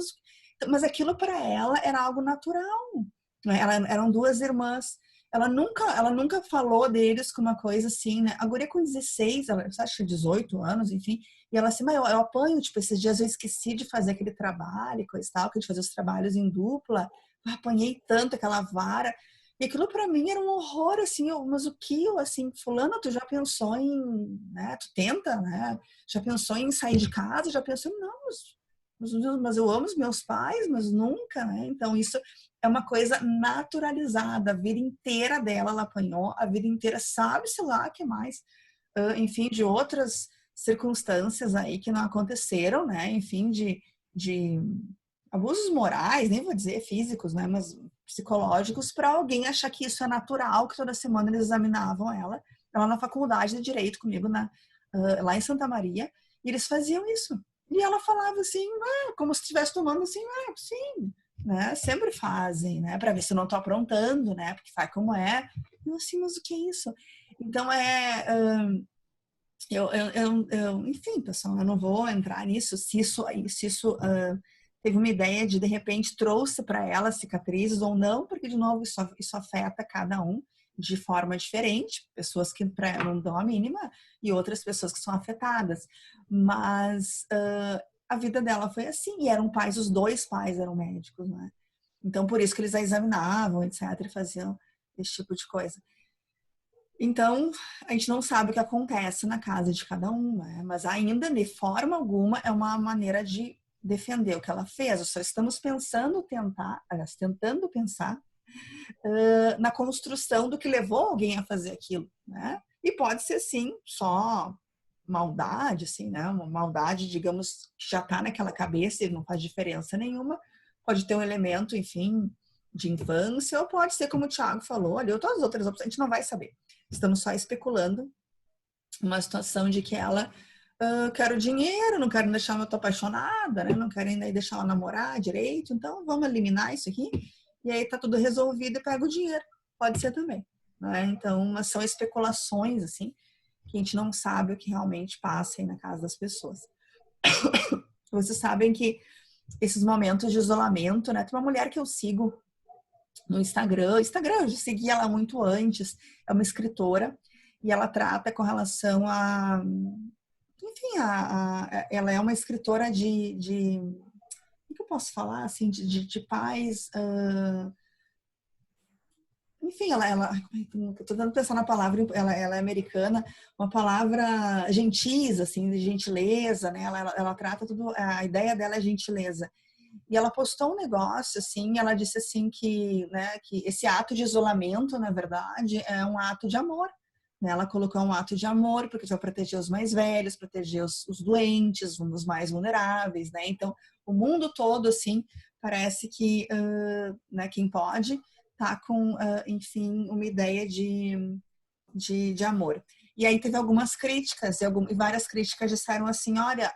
mas aquilo para ela era algo natural, né? Eram 2 irmãs. Ela nunca falou deles com uma coisa assim, né? A guria com 16, ela acho que 18 anos, enfim, e ela assim, mas eu apanho, tipo, esses dias eu esqueci de fazer aquele trabalho, coisa e tal, que a gente fazia os trabalhos em dupla, eu apanhei tanto aquela vara, e aquilo para mim era um horror, assim, mas o que eu, assim, fulana, tu já pensou em, né, tu tenta, né, já pensou em sair de casa, já pensou, não, mas eu amo os meus pais, mas nunca, né, então isso é uma coisa naturalizada, a vida inteira dela ela apanhou, a vida inteira sabe-se lá que mais, enfim, de outras circunstâncias aí que não aconteceram, né, enfim, de abusos morais, nem vou dizer físicos, né, mas psicológicos, para alguém achar que isso é natural, que toda semana eles examinavam ela na faculdade de Direito comigo, lá em Santa Maria, e eles faziam isso. E ela falava assim, como se estivesse tomando assim, sim, né, sempre fazem, né, para ver se eu não tô aprontando, né, porque sabe como é. Eu assim, mas o que é isso? Então, enfim, pessoal, eu não vou entrar nisso, se isso teve uma ideia de repente, trouxe para ela cicatrizes ou não, porque, de novo, isso afeta cada um de forma diferente, pessoas que não dão a mínima e outras pessoas que são afetadas. Mas a vida dela foi assim, e eram pais, os 2 pais eram médicos, né? Então, por isso que eles a examinavam, etc., e faziam esse tipo de coisa. Então, a gente não sabe o que acontece na casa de cada um, né? Mas ainda, de forma alguma, é uma maneira de defender o que ela fez. Só estamos tentando pensar na construção do que levou alguém a fazer aquilo, né? E pode ser, sim, só maldade, assim, né? Uma maldade, digamos, que já está naquela cabeça e não faz diferença nenhuma. Pode ter um elemento, enfim, de infância, ou pode ser, como o Thiago falou, ali, ou todas as outras opções, a gente não vai saber. Estamos só especulando uma situação de que ela quero dinheiro, não quero deixar eu tô apaixonada, né? Não quero ainda deixar ela namorar direito, então vamos eliminar isso aqui e aí tá tudo resolvido e pega o dinheiro. Pode ser também, né? Então, são especulações, assim, que a gente não sabe o que realmente passa aí na casa das pessoas. Vocês sabem que esses momentos de isolamento, né? Tem uma mulher que eu sigo no Instagram, eu já segui ela muito antes, é uma escritora, e ela trata com relação a... Enfim, ela é uma escritora de o que eu posso falar, assim, de pais... enfim, ela tô tentando pensar na palavra, ela é americana, uma palavra gentis, assim, de gentileza, né? Ela trata tudo, a ideia dela é gentileza. E ela postou um negócio, assim, ela disse assim que, né, que esse ato de isolamento, na verdade, é um ato de amor, né? Ela colocou um ato de amor, porque vai proteger os mais velhos, proteger os doentes, os mais vulneráveis, né? Então, o mundo todo, assim, parece que, né, quem pode tá com, enfim, uma ideia de amor. E aí teve algumas críticas, e várias críticas disseram assim, olha,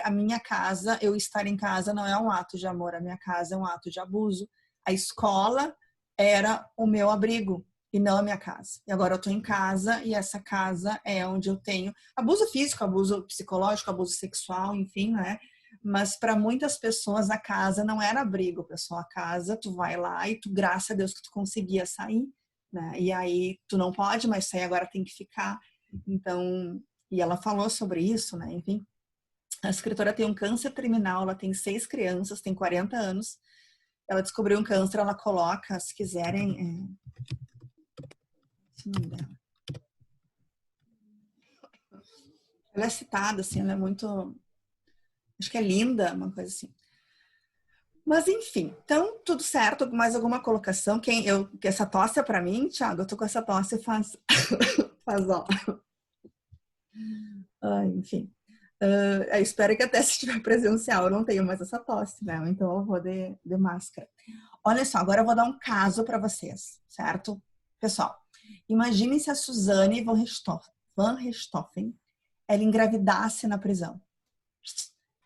a minha casa, eu estar em casa não é um ato de amor, a minha casa é um ato de abuso. A escola era o meu abrigo e não a minha casa. E agora eu tô em casa e essa casa é onde eu tenho abuso físico, abuso psicológico, abuso sexual, enfim, né? Mas para muitas pessoas a casa não era abrigo, pessoal. A casa, tu vai lá e tu, graças a Deus que tu conseguia sair, né? E aí tu não pode mais sair, agora tem que ficar. Então, e ela falou sobre isso, né? Enfim, a escritora tem um câncer terminal, ela tem 6 crianças, tem 40 anos. Ela descobriu um câncer, ela coloca, se quiserem, ela é citada, assim, ela é muito, acho que é linda, uma coisa assim. Mas enfim, então tudo certo, mais alguma colocação? Que essa tosse é pra mim, Thiago, eu tô com essa tosse faz ó. Enfim, eu espero que até se estiver presencial eu não tenho mais essa tosse, né? Então eu vou de máscara. Olha só, agora eu vou dar um caso para vocês, certo? Pessoal, imagine se a Suzane van Richthofen ela engravidasse na prisão.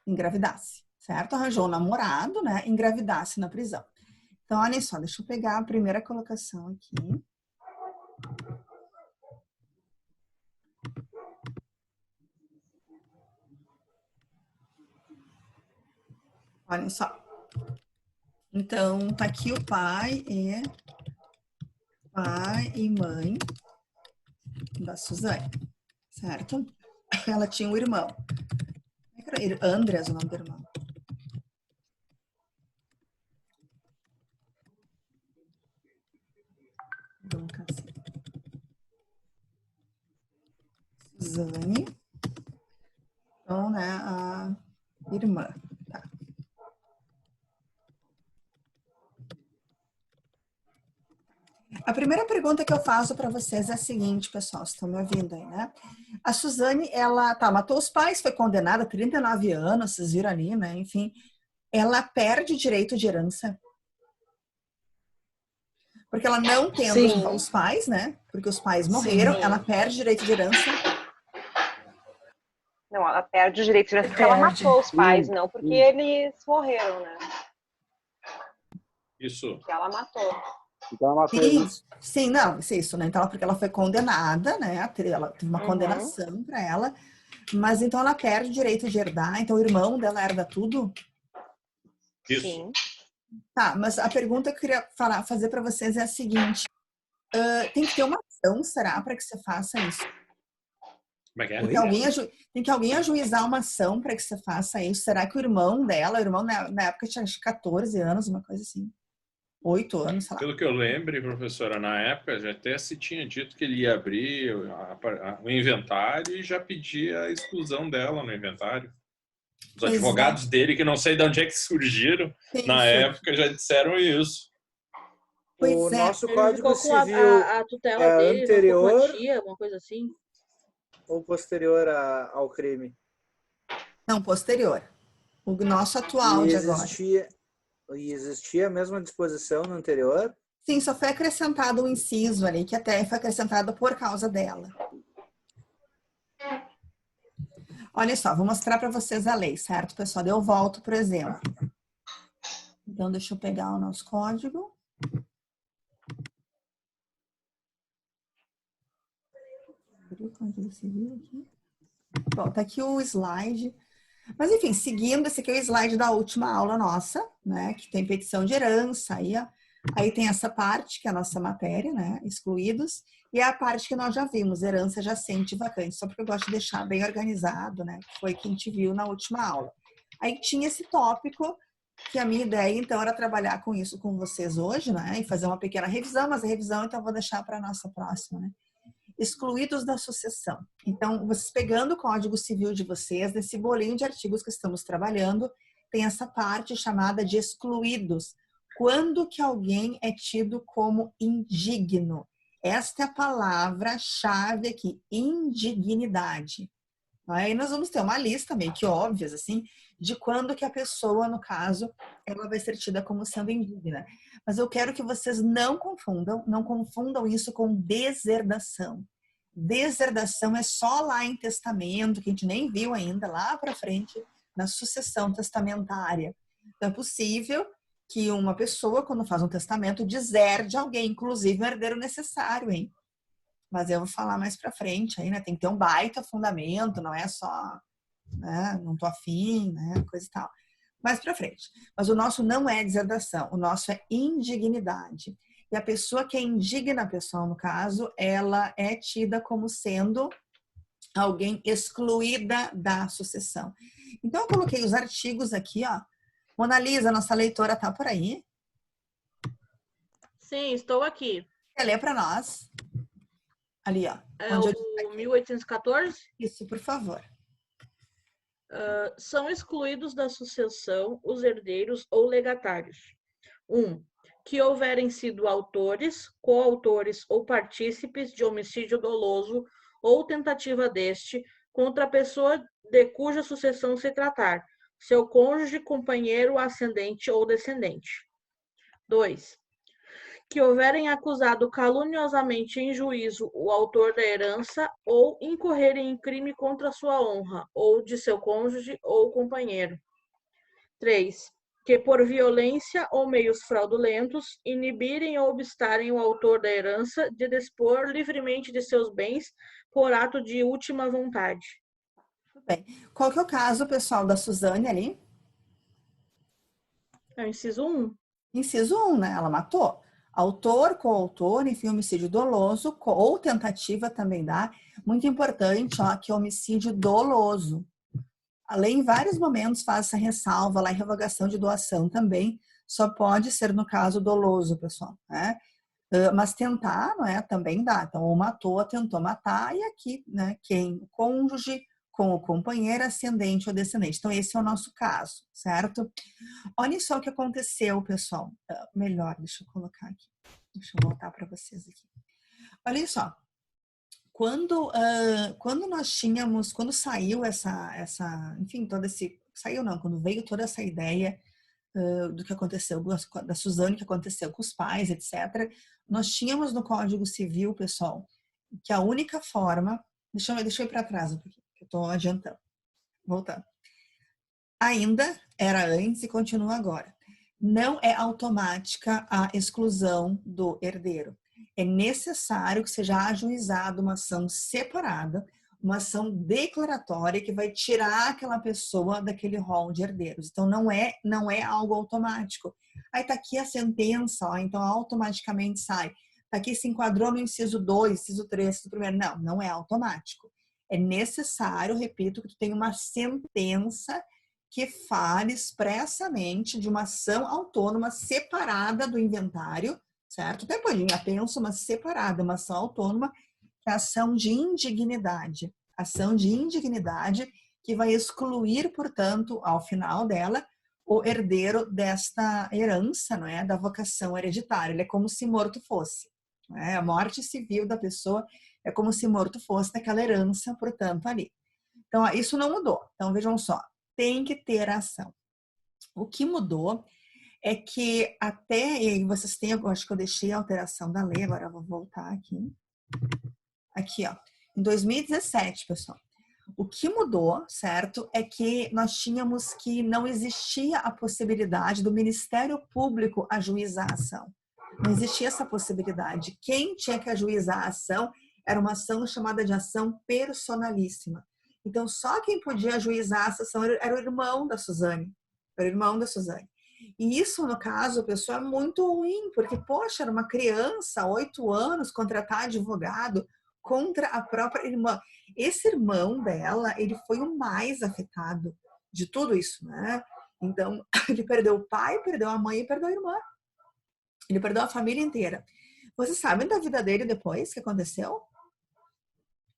Engravidasse, certo? Arranjou um namorado, né? Engravidasse na prisão. Então, olha só, deixa eu pegar a primeira colocação aqui. Olha só. Então, tá aqui o pai e mãe da Suzane, certo? Ela tinha um irmão. Andreas, o nome do irmão. Suzane. Então, né, a irmã. Tá. A primeira pergunta que eu faço para vocês é a seguinte, pessoal, vocês estão me ouvindo aí, né? A Suzane, ela matou os pais, foi condenada a 39 anos, vocês viram ali, né? Enfim, ela perde o direito de herança. Porque ela não tendo os pais, né? Porque os pais morreram, ela perde o direito de herança. Não, ela perde o direito de herança porque ela matou os pais, não porque eles morreram, né? Isso. Porque ela matou. Então ela matou eles. Sim, não, isso, né? Então, porque ela foi condenada, né? Ela teve uma condenação para ela, mas então ela perde o direito de herdar, então o irmão dela herda tudo? Isso. Sim. Tá, mas a pergunta que eu queria fazer para vocês é a seguinte: tem que ter uma ação, será, para que você faça isso? Como é que é? Tem que alguém ajuizar uma ação para que você faça isso? Será que o irmão dela, na época tinha 14 anos, uma coisa assim? 8 anos, sei lá. Pelo que eu lembro, professora, na época já até se tinha dito que ele ia abrir o inventário e já pedia a exclusão dela no inventário. Os advogados dele, que não sei de onde é que surgiram, na época já disseram isso. O nosso Código Civil a tutela dele, anterior uma coisa assim? Ou posterior ao crime? Não, posterior. O nosso atual de agora. E existia a mesma disposição no anterior? Sim, só foi acrescentado um inciso ali, que até foi acrescentado por causa dela. Olha só, vou mostrar para vocês a lei, certo, pessoal? Eu volto, por exemplo. Então, deixa eu pegar o nosso código. O Código Civil aqui. Bom, tá aqui o slide. Mas, enfim, seguindo, esse aqui é o slide da última aula nossa, né? Que tem petição de herança, aí tem essa parte, que é a nossa matéria, né? Excluídos. E a parte que nós já vimos, herança jacente e vacante, só porque eu gosto de deixar bem organizado, né? Que foi que a gente viu na última aula. Aí tinha esse tópico, que a minha ideia, então, era trabalhar com isso com vocês hoje, né? E fazer uma pequena revisão, mas a revisão, então, eu vou deixar para a nossa próxima, né? Excluídos da sucessão. Então, vocês pegando o Código Civil de vocês, nesse bolinho de artigos que estamos trabalhando, tem essa parte chamada de excluídos. Quando que alguém é tido como indigno? Esta é a palavra-chave aqui, indignidade. Aí nós vamos ter uma lista meio que óbvias, assim, de quando que a pessoa, no caso, ela vai ser tida como sendo indigna. Mas eu quero que vocês não confundam isso com deserdação. Deserdação é só lá em testamento, que a gente nem viu ainda, lá para frente, na sucessão testamentária. Então, é possível que uma pessoa, quando faz um testamento, deserde alguém, inclusive o herdeiro necessário, hein? Mas eu vou falar mais para frente aí, né? Tem que ter um baita fundamento, não é só, né? Não tô afim, né? Coisa e tal. Mais para frente. Mas o nosso não é deserdação, o nosso é indignidade. E a pessoa que é indigna, pessoal, no caso, ela é tida como sendo alguém excluída da sucessão. Então, eu coloquei os artigos aqui, ó. Mona Lisa, nossa leitora, tá por aí? Sim, estou aqui. Quer ler para nós? Ali, ó. É o 1814? Isso, por favor. São excluídos da sucessão os herdeiros ou legatários. 1. Que houverem sido autores, coautores ou partícipes de homicídio doloso ou tentativa deste contra a pessoa de cuja sucessão se tratar, seu cônjuge, companheiro, ascendente ou descendente. 2. Que houverem acusado caluniosamente em juízo o autor da herança ou incorrerem em crime contra sua honra, ou de seu cônjuge ou companheiro. 3. Que por violência ou meios fraudulentos inibirem ou obstarem o autor da herança de dispor livremente de seus bens por ato de última vontade. Tudo bem. Qual que é o caso, pessoal, da Suzane ali? É o inciso 1. Inciso 1, né? Ela matou. Autor, coautor, enfim, homicídio doloso, ou tentativa também dá. Muito importante, ó, que é homicídio doloso. A lei, em vários momentos, faz essa ressalva lá em revogação de doação também. Só pode ser no caso doloso, pessoal, né? Mas tentar, não é? Também dá. Então, ou matou, tentou matar, e aqui, né? Quem? O cônjuge com o companheiro, ascendente ou descendente. Então, esse é o nosso caso, certo? Olha só o que aconteceu, pessoal. Melhor, deixa eu colocar aqui. Deixa eu voltar para vocês aqui. Olha só. Quando nós tínhamos, quando saiu enfim, todo esse, saiu não, quando veio toda essa ideia do que aconteceu, da Suzane, que aconteceu com os pais, etc., nós tínhamos no Código Civil, pessoal, que a única forma, deixa eu ir para trás um pouquinho, que eu estou adiantando, voltando. Ainda era antes e continua agora. Não é automática a exclusão do herdeiro. É necessário que seja ajuizada uma ação separada, uma ação declaratória que vai tirar aquela pessoa daquele rol de herdeiros. Então, não é algo automático. Aí tá aqui a sentença, ó, então automaticamente sai. Tá aqui se enquadrou no inciso 2, inciso 3, inciso 1. Não é automático. É necessário, repito, que tu tenha uma sentença que fale expressamente de uma ação autônoma separada do inventário, certo? Até pode ir apenas uma separada, uma ação autônoma, que é a ação de indignidade. Ação de indignidade que vai excluir, portanto, ao final dela, o herdeiro desta herança, não é? Da vocação hereditária. Ele é como se morto fosse. Não é? A morte civil da pessoa é como se morto fosse daquela herança, portanto, ali. Então, isso não mudou. Então, vejam só. Tem que ter ação. O que mudou é que até, e vocês têm, eu acho que eu deixei a alteração da lei, agora eu vou voltar aqui. Aqui, ó. Em 2017, pessoal. O que mudou, certo, é que nós tínhamos que não existia a possibilidade do Ministério Público ajuizar a ação. Não existia essa possibilidade. Quem tinha que ajuizar a ação era uma ação chamada de ação personalíssima. Então, só quem podia ajuizar essa ação era o irmão da Suzane. Era o irmão da Suzane. E isso, no caso, pessoal, é muito ruim, porque, poxa, era uma criança, 8 anos, contratar advogado contra a própria irmã. Esse irmão dela, ele foi o mais afetado de tudo isso, né? Então, ele perdeu o pai, perdeu a mãe e perdeu a irmã. Ele perdeu a família inteira. Vocês sabem da vida dele depois, que aconteceu?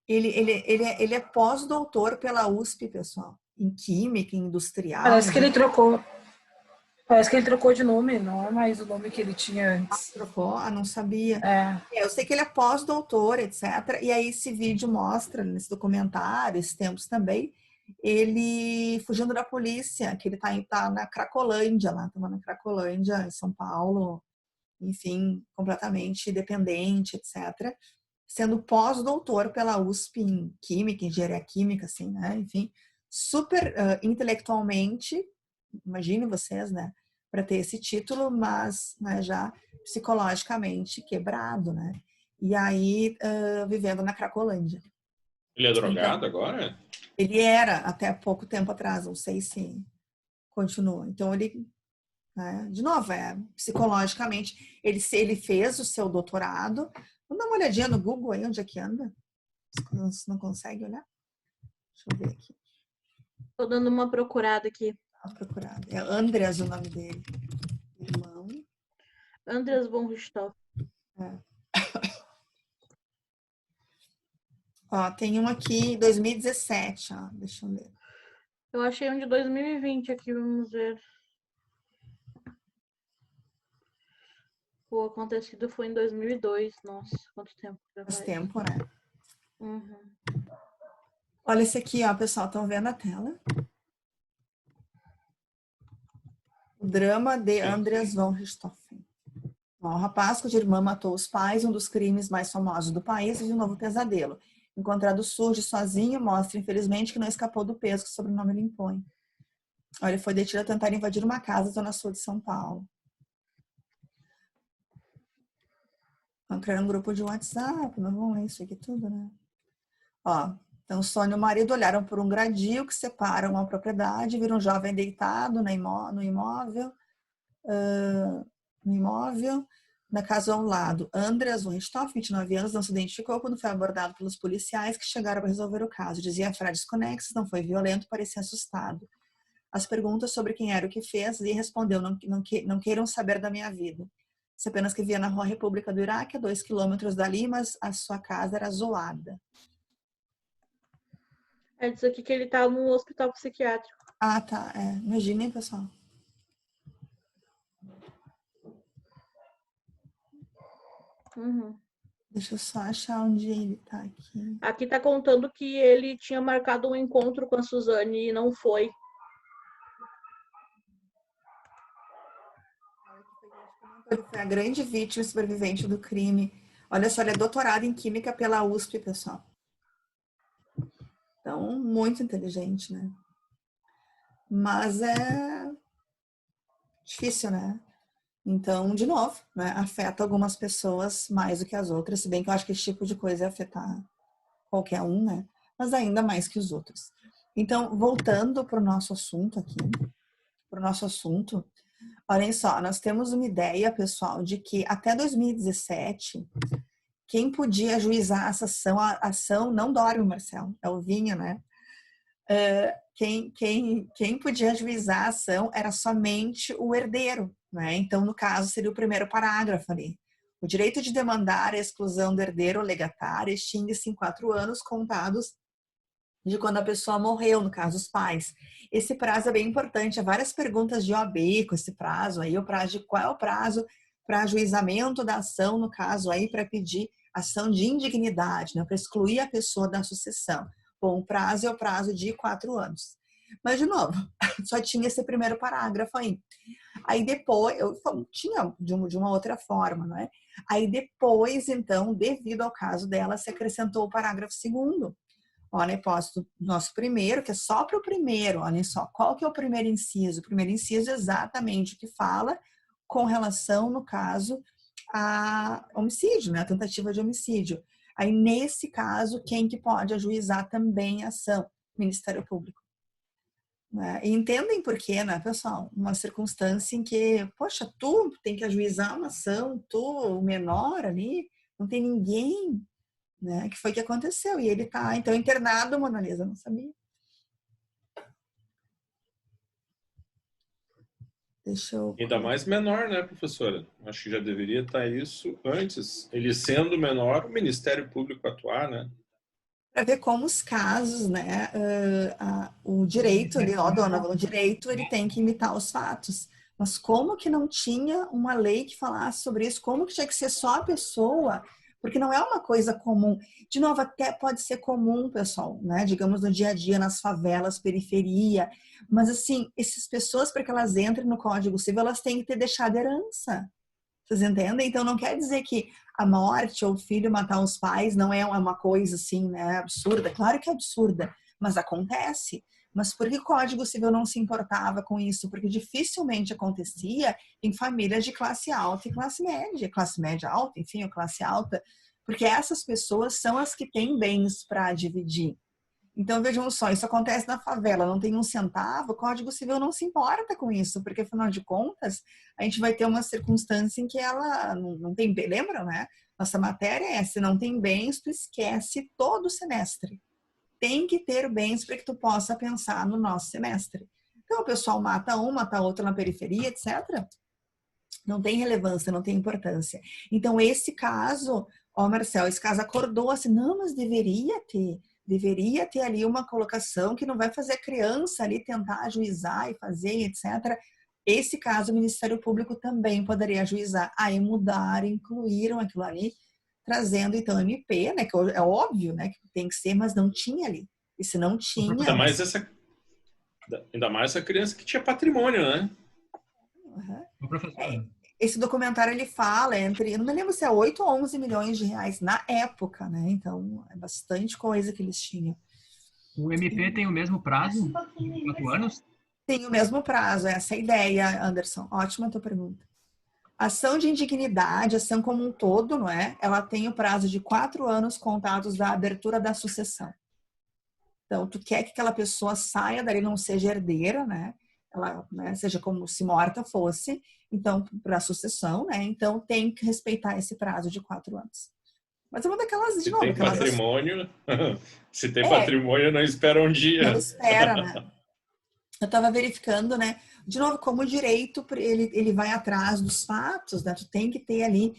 Ele é pós-doutor pela USP, pessoal, em química, em industrial. Parece que ele trocou. Parece que ele trocou de nome, não é mais o nome que ele tinha antes. Trocou? Ah, não sabia. É. Eu sei que ele é pós-doutor, etc. E aí esse vídeo mostra, nesse documentário, esses tempos também, ele fugindo da polícia, que ele tá na Cracolândia, lá, estava na Cracolândia, em São Paulo, enfim, completamente dependente, etc. Sendo pós-doutor pela USP em Química, Engenharia Química, assim, né? Enfim, super intelectualmente, imagine vocês, né? Para ter esse título, mas né, já psicologicamente quebrado, né? E aí, vivendo na Cracolândia. Ele é drogado então, agora? Ele era, até pouco tempo atrás, não sei se continua. Então, ele, né, de novo, psicologicamente, ele fez o seu doutorado. Vamos dar uma olhadinha no Google aí, onde é que anda? Você não consegue olhar? Deixa eu ver aqui. Tô dando uma procurada aqui. Procurada. É Andreas o nome dele. Irmão. Andreas von Richthofen. Ó, tem um aqui, 2017, ó. Deixa eu ver. Eu achei um de 2020 aqui, vamos ver. O acontecido foi em 2002. Nossa, quanto tempo. Faz tempo, né? Uhum. Olha esse aqui, ó, pessoal. Estão vendo a tela? O drama de Andreas von Richthofen. O rapaz cuja irmã matou os pais, um dos crimes mais famosos do país, e de um novo pesadelo. Encontrado surge sozinho, mostra, infelizmente, que não escapou do peso que o sobrenome lhe impõe. Ele foi detido a tentar invadir uma casa zona sul de São Paulo. Vão criar um grupo de WhatsApp, mas vamos ler isso aqui tudo, né? Ó, então, Sônia e o marido olharam por um gradil que separa uma propriedade, viram um jovem deitado no imóvel, na casa ao lado. Andreas von Richthofen, 29 anos, não se identificou quando foi abordado pelos policiais que chegaram para resolver o caso. Dizia frases conexas, não foi violento, parecia assustado. As perguntas sobre quem era o que fez, e respondeu, não queiram saber da minha vida. Se apenas que via na Rua República do Iraque, a 2 quilômetros dali, mas a sua casa era zoada. É disso aqui que ele tá no hospital psiquiátrico. Ah, tá. Imaginem, pessoal. Uhum. Deixa eu só achar onde ele tá aqui. Aqui tá contando que ele tinha marcado um encontro com a Suzane e não foi. Ele foi a grande vítima e sobrevivente do crime. Olha só, ele é doutorado em Química pela USP, pessoal. Então, muito inteligente, né? Mas é difícil, né? Então, de novo, né, afeta algumas pessoas mais do que as outras, se bem que eu acho que esse tipo de coisa é afetar qualquer um, né? Mas ainda mais que os outros. Então, voltando para o nosso assunto aqui, olhem só, nós temos uma ideia, pessoal, de que até 2017, quem podia ajuizar essa ação, a ação não dorme, Marcelo, é o Vinha, né? Quem podia ajuizar a ação era somente o herdeiro, né? Então, no caso, seria o primeiro parágrafo ali. O direito de demandar a exclusão do herdeiro ou legatário extingue-se em 4 anos contados de quando a pessoa morreu, no caso, os pais. Esse prazo é bem importante. Há várias perguntas de OAB com esse prazo aí, qual é o prazo para ajuizamento da ação, no caso aí, para pedir ação de indignidade, né? Para excluir a pessoa da sucessão. Bom, o prazo é o prazo de 4 anos. Mas, de novo, só tinha esse primeiro parágrafo aí. Aí depois, tinha de uma outra forma, não é? Aí depois, então, devido ao caso dela, se acrescentou o parágrafo 2º. Olha, hipótese do nosso primeiro, que é só para o primeiro, olhem só, qual que é o primeiro inciso? O primeiro inciso é exatamente o que fala com relação, no caso, a homicídio, né? A tentativa de homicídio. Aí, nesse caso, quem que pode ajuizar também a ação? Ministério Público. Né? E entendem por quê, né, pessoal? Uma circunstância em que, poxa, tu tem que ajuizar uma ação, tu, o menor ali, não tem ninguém, né? Que foi que aconteceu. E ele tá, então, internado, Mona Lisa, não sabia. Ainda mais menor, né, professora? Acho que já deveria estar isso antes. Ele sendo menor, o Ministério Público atuar, né? Para ver como os casos, né, o direito ali, ó, dona, o direito ele tem que imitar os fatos. Mas como que não tinha uma lei que falasse sobre isso? Como que tinha que ser só a pessoa? Porque não é uma coisa comum. De novo, até pode ser comum, pessoal, né? Digamos, no dia a dia, nas favelas, periferia. Mas, assim, essas pessoas, para que elas entrem no Código Civil, elas têm que ter deixado herança. Vocês entendem? Então, não quer dizer que a morte ou o filho matar os pais não é uma coisa, assim, né, absurda. Claro que é absurda, mas acontece. Mas por que o Código Civil não se importava com isso? Porque dificilmente acontecia em famílias de classe alta e classe média alta, enfim, ou classe alta, porque essas pessoas são as que têm bens para dividir. Então, vejam só, isso acontece na favela, não tem um centavo, o Código Civil não se importa com isso, porque, afinal de contas, a gente vai ter uma circunstância em que ela não tem, lembram, né? Nossa matéria é, se não tem bens, tu esquece todo o semestre. Tem que ter bens para que tu possa pensar no nosso semestre. Então, o pessoal mata um, mata outro na periferia, etc. Não tem relevância, não tem importância. Então, esse caso, ó, Marcel, esse caso acordou assim, não, mas deveria ter ali uma colocação que não vai fazer a criança ali tentar ajuizar e fazer, etc. Esse caso, o Ministério Público também poderia ajuizar. Aí mudaram, incluíram aquilo ali, trazendo então MP, né, que é óbvio, né, que tem que ser, mas não tinha ali. E se não tinha... Ainda mais essa criança que tinha patrimônio, né? Esse documentário, ele fala entre, eu não me lembro se é 8 ou 11 milhões de reais na época, né? Então, é bastante coisa que eles tinham. O MP tem o mesmo prazo? 4 anos? Tem o mesmo prazo, essa é a ideia, Anderson. Ótima a tua pergunta. Ação de indignidade, ação como um todo, não é? Ela tem o prazo de 4 anos contados da abertura da sucessão. Então, tu quer que aquela pessoa saia dali, não seja herdeira, né? Ela, né, seja como se morta fosse, então, para a sucessão, né? Então, tem que respeitar esse prazo de 4 anos. Mas é uma daquelas... Se tem patrimônio, se tem patrimônio, não espera um dia. Não espera, né? Eu estava verificando, né? De novo, como o direito, ele vai atrás dos fatos, né? Tu tem que ter ali...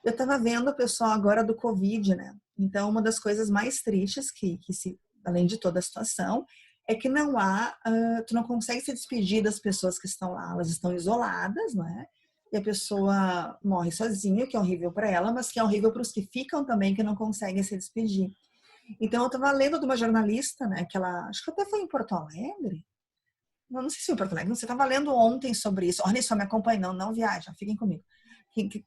Eu estava vendo o pessoal agora do Covid, né? Então, uma das coisas mais tristes além de toda a situação, é que não há... tu não consegue se despedir das pessoas que estão lá. Elas estão isoladas, não é? E a pessoa morre sozinha, que é horrível para ela, mas que é horrível para os que ficam também, que não conseguem se despedir. Então, eu estava lendo de uma jornalista, né? Que ela... Acho que até foi em Porto Alegre. Não sei se foi em Porto Alegre, não sei, estava lendo ontem sobre isso. Olha só, me acompanhem, não viajam, fiquem comigo. Que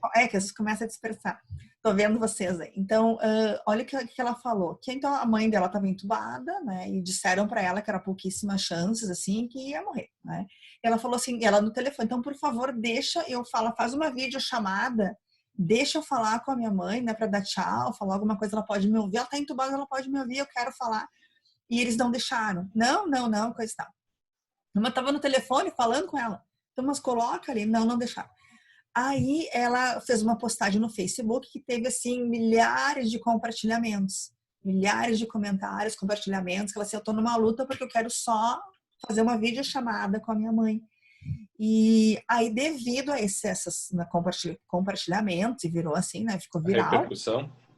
às vezes começa a dispersar. Tô vendo vocês aí. Então, olha o que ela falou. Que então a mãe dela estava entubada, né? E disseram para ela que era pouquíssimas chances, assim, que ia morrer, né? E ela falou assim, ela no telefone, então, por favor, deixa eu falar, faz uma videochamada, deixa eu falar com a minha mãe, né? Para dar tchau, falar alguma coisa, ela pode me ouvir. Ela tá entubada, ela pode me ouvir, eu quero falar. E eles não deixaram. Não, coisa e tal. Uma estava no telefone falando com ela. Então, mas coloca ali. Não deixaram. Aí ela fez uma postagem no Facebook que teve, assim, milhares de compartilhamentos. Milhares de comentários, compartilhamentos. Que ela assim, eu tô numa luta porque eu quero só fazer uma videochamada com a minha mãe. E aí, devido a esses compartilhamentos, e virou assim, né? Ficou viral.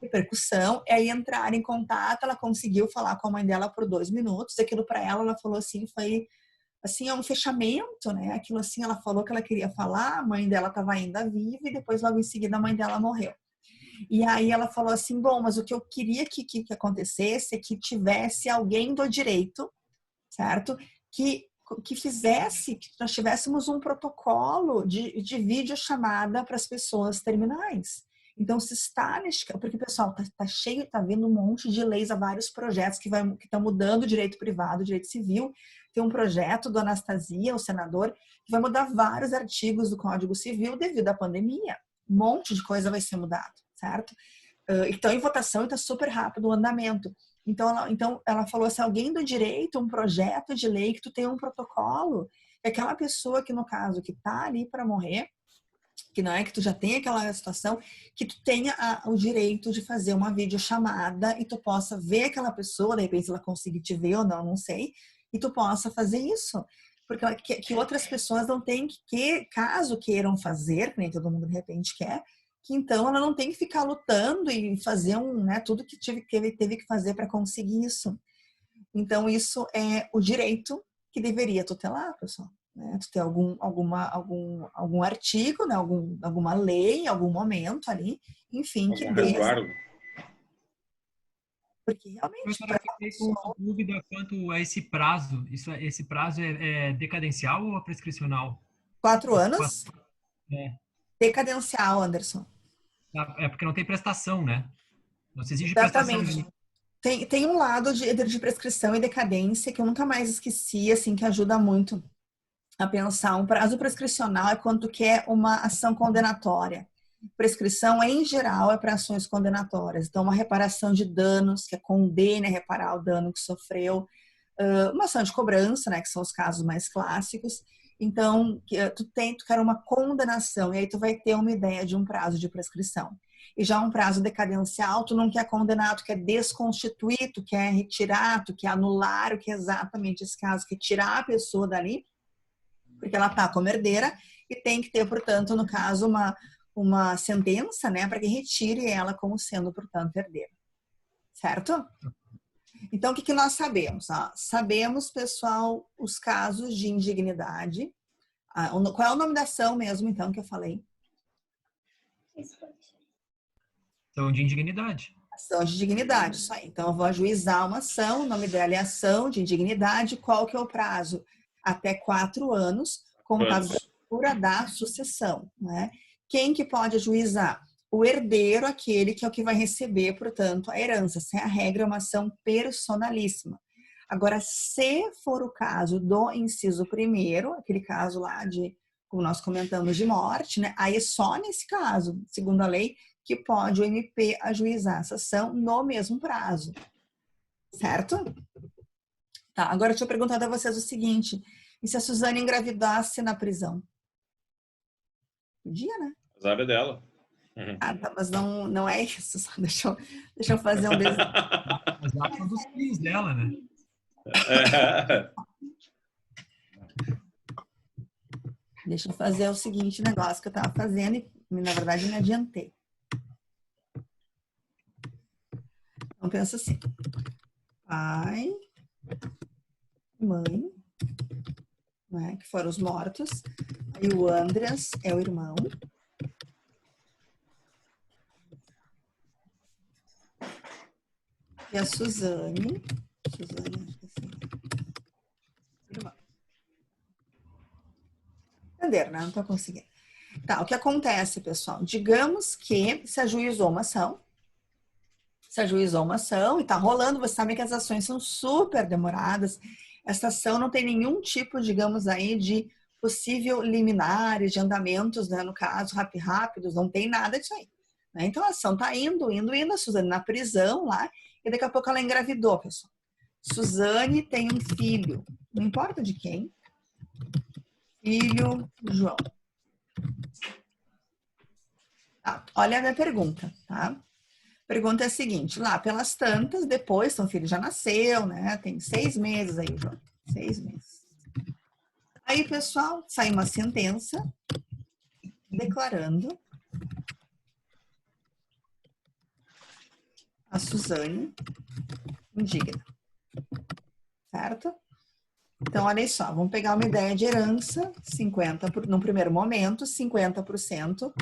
Repercussão, aí entrar em contato, ela conseguiu falar com a mãe dela por 2 minutos, aquilo para ela falou assim, foi assim, é um fechamento, né, aquilo assim, ela falou que ela queria falar, a mãe dela estava ainda viva e depois logo em seguida a mãe dela morreu. E aí ela falou assim, bom, mas o que eu queria que acontecesse é que tivesse alguém do direito, certo? Que fizesse, que nós tivéssemos um protocolo de videochamada para as pessoas terminais. Então, se está nesse... Porque, pessoal, tá cheio, tá vendo um monte de leis, há vários projetos que estão mudando o direito privado, o direito civil. Tem um projeto do Anastasia, o senador, que vai mudar vários artigos do Código Civil devido à pandemia. Um monte de coisa vai ser mudado, certo? Então, em votação, está super rápido o andamento. Então, ela falou assim, alguém do direito, um projeto de lei, que tu tem um protocolo, que aquela pessoa que, no caso, que tá ali para morrer, que não é que tu já tem aquela situação, que tu tenha o direito de fazer uma videochamada e tu possa ver aquela pessoa, de repente ela conseguir te ver ou não sei, e tu possa fazer isso. Porque que outras pessoas não têm que, caso queiram fazer, que nem todo mundo de repente quer, que então ela não tem que ficar lutando e fazer tudo que teve que fazer para conseguir isso. Então isso é o direito que deveria tutelar, pessoal. né? Tu tem algum artigo, né? Alguma lei, em algum momento ali, enfim, que dê. Porque realmente... Eu fiquei com dúvida quanto a esse prazo. Esse prazo é decadencial ou prescricional? 4 anos? É. Decadencial, Anderson. É porque não tem prestação, né? Não se exige Exatamente. prestação. Tem um lado de prescrição e decadência que eu nunca mais esqueci, assim, que ajuda muito a pensar. Um prazo prescricional é quando tu quer uma ação condenatória. Prescrição, em geral, é para ações condenatórias. Então, uma reparação de danos, que é condene a reparar o dano que sofreu. Uma ação de cobrança, né, que são os casos mais clássicos. Então, tu quer uma condenação, e aí tu vai ter uma ideia de um prazo de prescrição. E já um prazo decadencial, tu não quer condenar, tu quer desconstituir, tu quer retirar, tu quer anular, o que é exatamente esse caso, que é tirar a pessoa dali, porque ela está como herdeira, e tem que ter, portanto, no caso, uma sentença, né, para que retire ela como sendo, portanto, herdeira. Certo? Então, o que nós sabemos? Sabemos, pessoal, os casos de indignidade. Qual é o nome da ação mesmo, então, que eu falei? Ação de indignidade. Ação de indignidade, isso aí. Então, eu vou ajuizar uma ação, o nome dela é ação de indignidade. Qual que é o prazo? Até 4 anos, contados da altura da sucessão, né? Quem que pode ajuizar? O herdeiro, aquele que é o que vai receber, portanto, a herança. Essa é a regra, é uma ação personalíssima. Agora, se for o caso do inciso 1º, aquele caso lá de, como nós comentamos, de morte, né? Aí é só nesse caso, segundo a lei, que pode o MP ajuizar essa ação no mesmo prazo. Certo? Tá, agora deixa eu perguntar a vocês o seguinte, e se a Suzane engravidasse na prisão? Podia, né? Azar é dela. Ah, tá, mas não é isso. Só deixa eu fazer um desenho. Mas lá são dos filhos dela, né? Deixa eu fazer o seguinte negócio que eu tava fazendo e, na verdade, me adiantei. Então, pensa assim. Pai, mãe, né, que foram os mortos. Aí o Andreas é o irmão. E a Suzane, acho que assim. Irmã. Entenderam, né? Não tô conseguindo. Tá, o que acontece, pessoal? Digamos que se ajuizou uma ação. Se ajuizou uma ação e tá rolando, você sabe que as ações são super demoradas. Essa ação não tem nenhum tipo, digamos aí, de possível liminares, de andamentos, né? No caso, rápidos, não tem nada disso aí. Né? Então a ação tá indo, a Suzane na prisão lá, e daqui a pouco ela engravidou, pessoal. Suzane tem um filho, não importa de quem. Filho João. Tá, olha a minha pergunta, tá? A pergunta é a seguinte, lá pelas tantas, depois, então o filho já nasceu, né? Tem 6 meses aí, João. 6 meses. Aí, pessoal, sai uma sentença declarando a Suzane indigna. Certo? Então, olha só, vamos pegar uma ideia de herança, 50%, no primeiro momento, 50%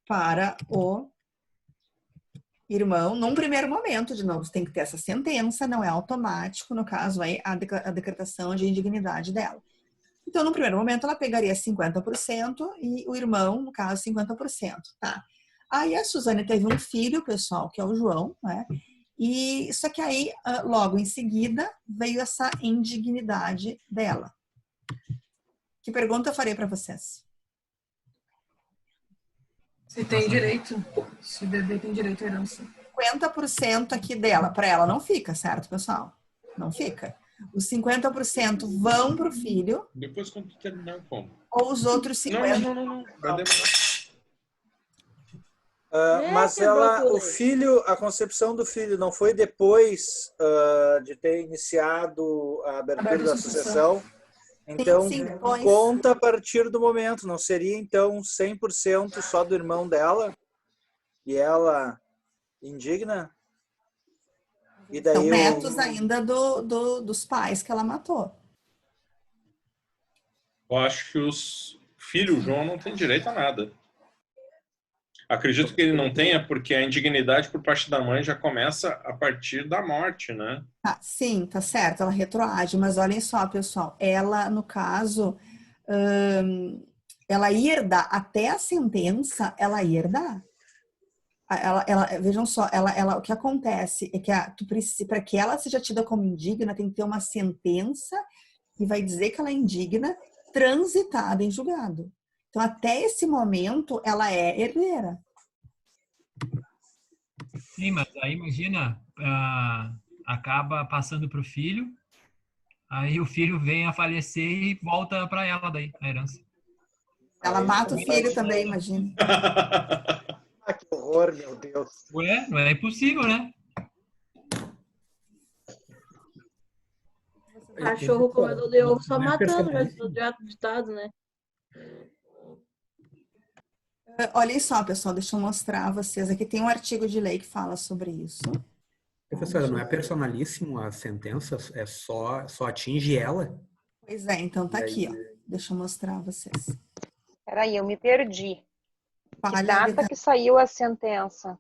para o irmão, num primeiro momento, de novo, tem que ter essa sentença, não é automático, no caso aí, a decretação de indignidade dela. Então, no primeiro momento, ela pegaria 50% e o irmão, no caso, 50%, tá? Aí a Suzane teve um filho, pessoal, que é o João, né? E só que aí, logo em seguida, veio essa indignidade dela. Que pergunta eu farei para vocês? Se tem direito, se o bebê tem direito à herança. 50% aqui dela, para ela não fica, certo, pessoal? Não fica. Os 50% vão para o filho. Depois, quando tu terminar, como? Ou os outros 50%. Não. Vai demorar. Mas o filho, a concepção do filho não foi depois de ter iniciado a abertura da sucessão? Então, sim, conta a partir do momento. Não seria, então, 100% só do irmão dela? E ela indigna? E daí são netos ainda dos pais que ela matou. Eu acho que os filhos João não tem direito a nada. Acredito que ele não tenha, porque a indignidade por parte da mãe já começa a partir da morte, né? Ah, sim, tá certo, ela retroage, mas olhem só, pessoal, ela, no caso, ela ia herdar, até a sentença, ela ia herdar. Vejam só, o que acontece é que para que ela seja tida como indigna, tem que ter uma sentença que vai dizer que ela é indigna, transitada em julgado. Então, até esse momento, ela é herdeira. Sim, mas aí imagina, acaba passando para o filho, aí o filho vem a falecer e volta para ela daí, a herança. Ela mata o filho também, imagina. Que horror, meu Deus. Ué, não é impossível, né? Cachorro comedor de ovo só matando, já ditado, né? Olhem só, pessoal, deixa eu mostrar a vocês. Aqui tem um artigo de lei que fala sobre isso. Professora, não é personalíssimo a sentença? É só atinge ela? Pois é, então tá aqui, ó. Deixa eu mostrar a vocês. Peraí, eu me perdi. Que data que saiu a sentença?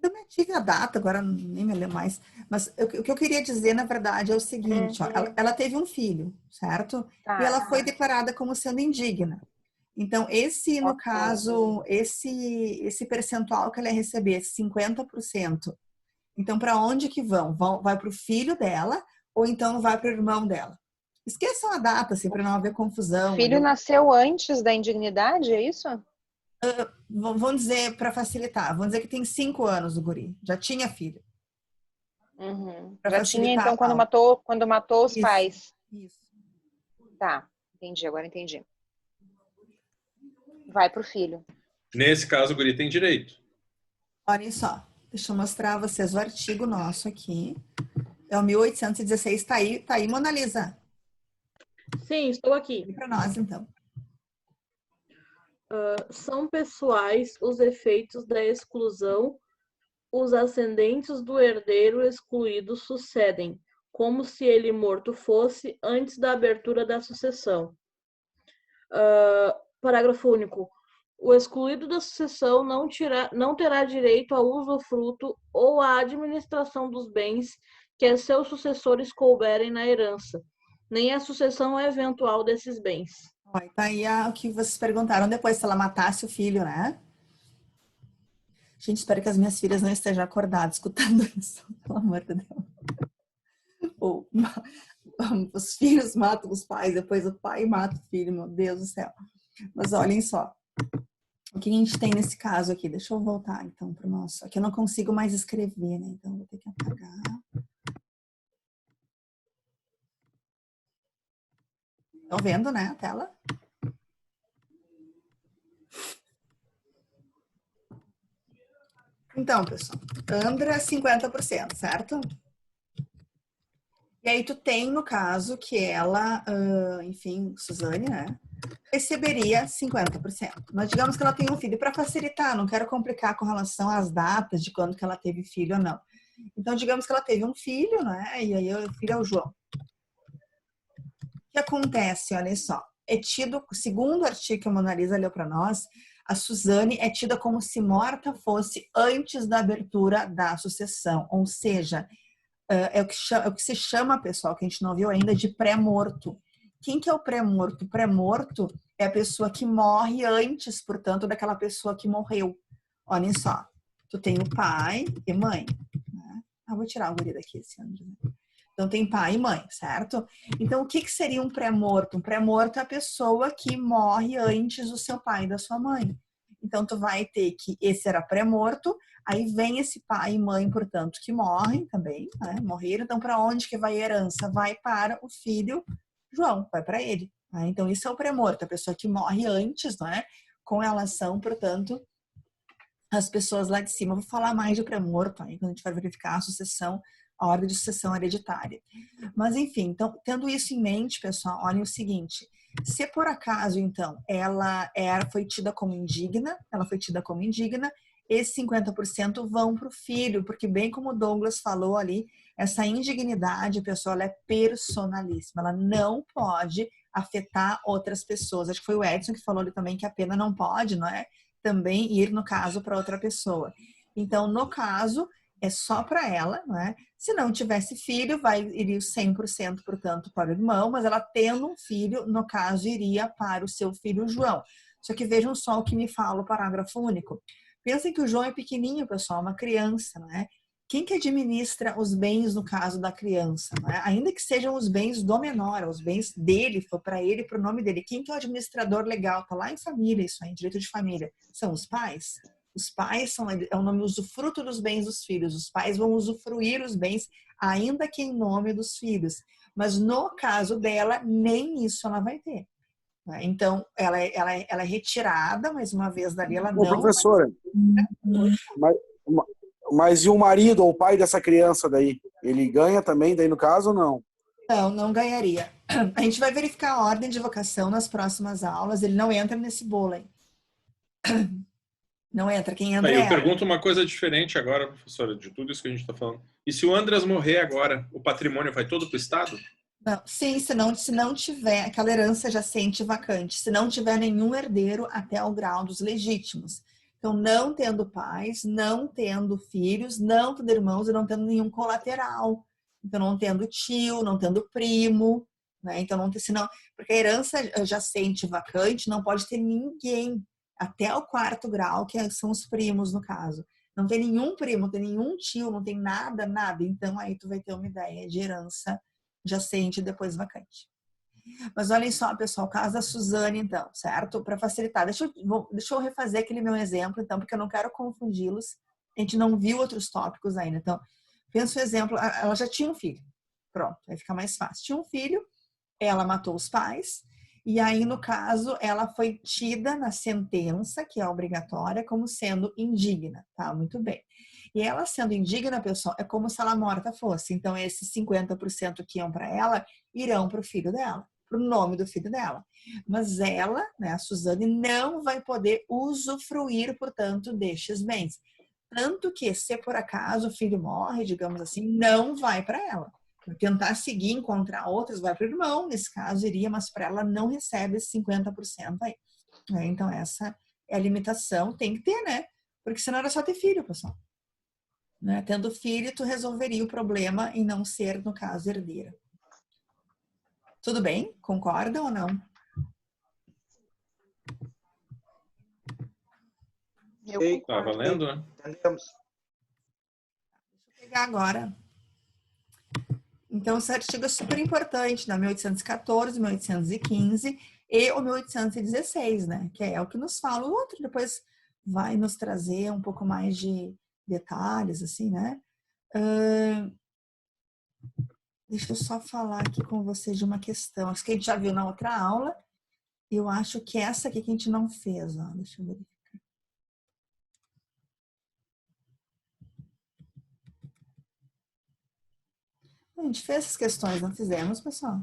Eu não tive a data, agora nem me lembro mais. Mas o que eu queria dizer, na verdade, é o seguinte, ó, ela teve um filho, certo? Tá. E ela foi declarada como sendo indigna. Então, no caso, esse percentual que ela ia receber, 50%. Então, para onde que vão? Vai para o filho dela ou então vai para o irmão dela? Esqueçam a data, assim, para não haver confusão. O filho nasceu antes da indignidade, é isso? Vamos dizer, para facilitar, vamos dizer que tem 5 anos o guri. Já tinha filho. Uhum. Já tinha, então, quando matou os pais. Isso. Tá, entendi, agora entendi. Vai pro filho. Nesse caso, o guri tem direito. Olhem só, deixa eu mostrar a vocês o artigo nosso aqui. É o 1816, tá aí, Mona Lisa. Sim, estou aqui. Para nós, então. São pessoais os efeitos da exclusão, os ascendentes do herdeiro excluído sucedem, como se ele morto fosse antes da abertura da sucessão. Parágrafo único. O excluído da sucessão não terá direito ao usufruto ou à administração dos bens que a seus sucessores couberem na herança, nem a sucessão eventual desses bens. Tá aí o que vocês perguntaram depois, se ela matasse o filho, né? Gente, espero que as minhas filhas não estejam acordadas escutando isso, pelo amor de Deus. Ou, os filhos matam os pais, depois o pai mata o filho, meu Deus do céu. Mas olhem só, o que a gente tem nesse caso aqui? Deixa eu voltar então para o nosso. Aqui eu não consigo mais escrever, né? Então vou ter que apagar. Estão vendo, né, a tela? Então, pessoal, Andra 50%, certo? E aí tu tem, no caso, que ela, enfim, Suzane, né, receberia 50%. Mas digamos que ela tem um filho, para facilitar, não quero complicar com relação às datas de quando que ela teve filho ou não. Então, digamos que ela teve um filho, né, e aí o filho é o João. O que acontece, olha só, é tido, segundo o artigo que a Mona Lisa leu para nós, a Suzane é tida como se morta fosse antes da abertura da sucessão, ou seja, é o que se chama, pessoal, que a gente não viu ainda, de pré-morto. Quem que é o pré-morto? O pré-morto é a pessoa que morre antes, portanto, daquela pessoa que morreu. Olhem só, tu tem o pai e mãe, né? Vou tirar o guri daqui, esse ano. Então, tem pai e mãe, certo? Então, o que seria um pré-morto? Um pré-morto é a pessoa que morre antes do seu pai e da sua mãe. Então, tu vai ter que, esse era pré-morto, aí vem esse pai e mãe, portanto, que morrem também, né? Morreram. Então, para onde que vai a herança? Vai para o filho João, vai para ele. Né? Então, isso é o pré-morto, a pessoa que morre antes, né? Com relação, portanto, às pessoas lá de cima. Eu vou falar mais de pré-morto aí, quando a gente vai verificar a sucessão, a ordem de sucessão hereditária. Mas, enfim, então, tendo isso em mente, pessoal, olhem o seguinte, se por acaso, então, ela foi tida como indigna, esses 50% vão para o filho, porque bem como o Douglas falou ali, Essa indignidade, pessoal, ela é personalíssima. Ela não pode afetar outras pessoas. Acho que foi o Edson que falou ali também que a pena não pode, não é? Também ir, no caso, para outra pessoa. Então, no caso, é só para ela, não é? Se não tivesse filho, iria 100%, portanto, para o irmão, mas ela tendo um filho, no caso, iria para o seu filho João. Só que vejam só o que me fala o parágrafo único. Pensem que o João é pequenininho, pessoal, uma criança, não é? Quem que administra os bens no caso da criança? Não é? Ainda que sejam os bens do menor, os bens dele, for para ele, para o nome dele. Quem que é o administrador legal? Está lá em família, isso aí, direito de família. São os pais. Os pais é o nome usufruto dos bens dos filhos. Os pais vão usufruir os bens, ainda que em nome dos filhos. Mas no caso dela, nem isso ela vai ter. Então, ela é retirada, mais uma vez, dali ela não... Professora, mas e o marido ou o pai dessa criança daí? Ele ganha também daí no caso ou não? Não, não ganharia. A gente vai verificar a ordem de vocação nas próximas aulas. Ele não entra nesse bolo aí. Não entra. Quem entra eu pergunto uma coisa diferente agora, professora, de tudo isso que a gente está falando. E se o Andras morrer agora, o patrimônio vai todo para o Estado? Não, sim, se não tiver aquela herança jacente vacante, se não tiver nenhum herdeiro até o grau dos legítimos. Então, não tendo pais, não tendo filhos, não tendo irmãos e não tendo nenhum colateral. Então, não tendo tio, não tendo primo, né? Então, não tem, senão, porque a herança jacente vacante não pode ter ninguém até o 4º grau, que são os primos, no caso. Não tem nenhum primo, não tem nenhum tio, não tem nada, nada. Então, aí tu vai ter uma ideia de herança jacente e depois vacante. Mas olhem só, pessoal, o caso da Suzane, então, certo? Para facilitar, deixa eu refazer aquele meu exemplo, então, porque eu não quero confundi-los. A gente não viu outros tópicos ainda. Então, pensa o exemplo, ela já tinha um filho. Pronto, vai ficar mais fácil. Tinha um filho, ela matou os pais, e aí, no caso, ela foi tida na sentença, que é obrigatória, como sendo indigna, tá? Muito bem. E ela sendo indigna, pessoal, é como se ela morta fosse. Então, esses 50% que iam para ela, irão para o filho dela, para o nome do filho dela. Mas ela, né, a Suzane, não vai poder usufruir, portanto, destes bens. Tanto que, se por acaso o filho morre, digamos assim, não vai para ela. Tentar seguir, encontrar outras, vai para o irmão, nesse caso iria, mas para ela não recebe esse 50% aí. Então, essa é a limitação, tem que ter, né? Porque senão era só ter filho, pessoal. Né? Tendo filho, tu resolveria o problema em não ser, no caso, herdeira. Tudo bem? Concordam ou não? Eu concordo. Tá valendo, né? Entendemos. Deixa eu pegar agora. Então, esse artigo é super importante, né? 1814, 1815 e o 1816, né? Que é o que nos fala. O outro depois vai nos trazer um pouco mais de detalhes, assim, né? Deixa eu só falar aqui com vocês de uma questão. Acho que a gente já viu na outra aula. Eu acho que essa aqui que a gente não fez, ó. Deixa eu verificar. A gente fez essas questões, não fizemos, pessoal?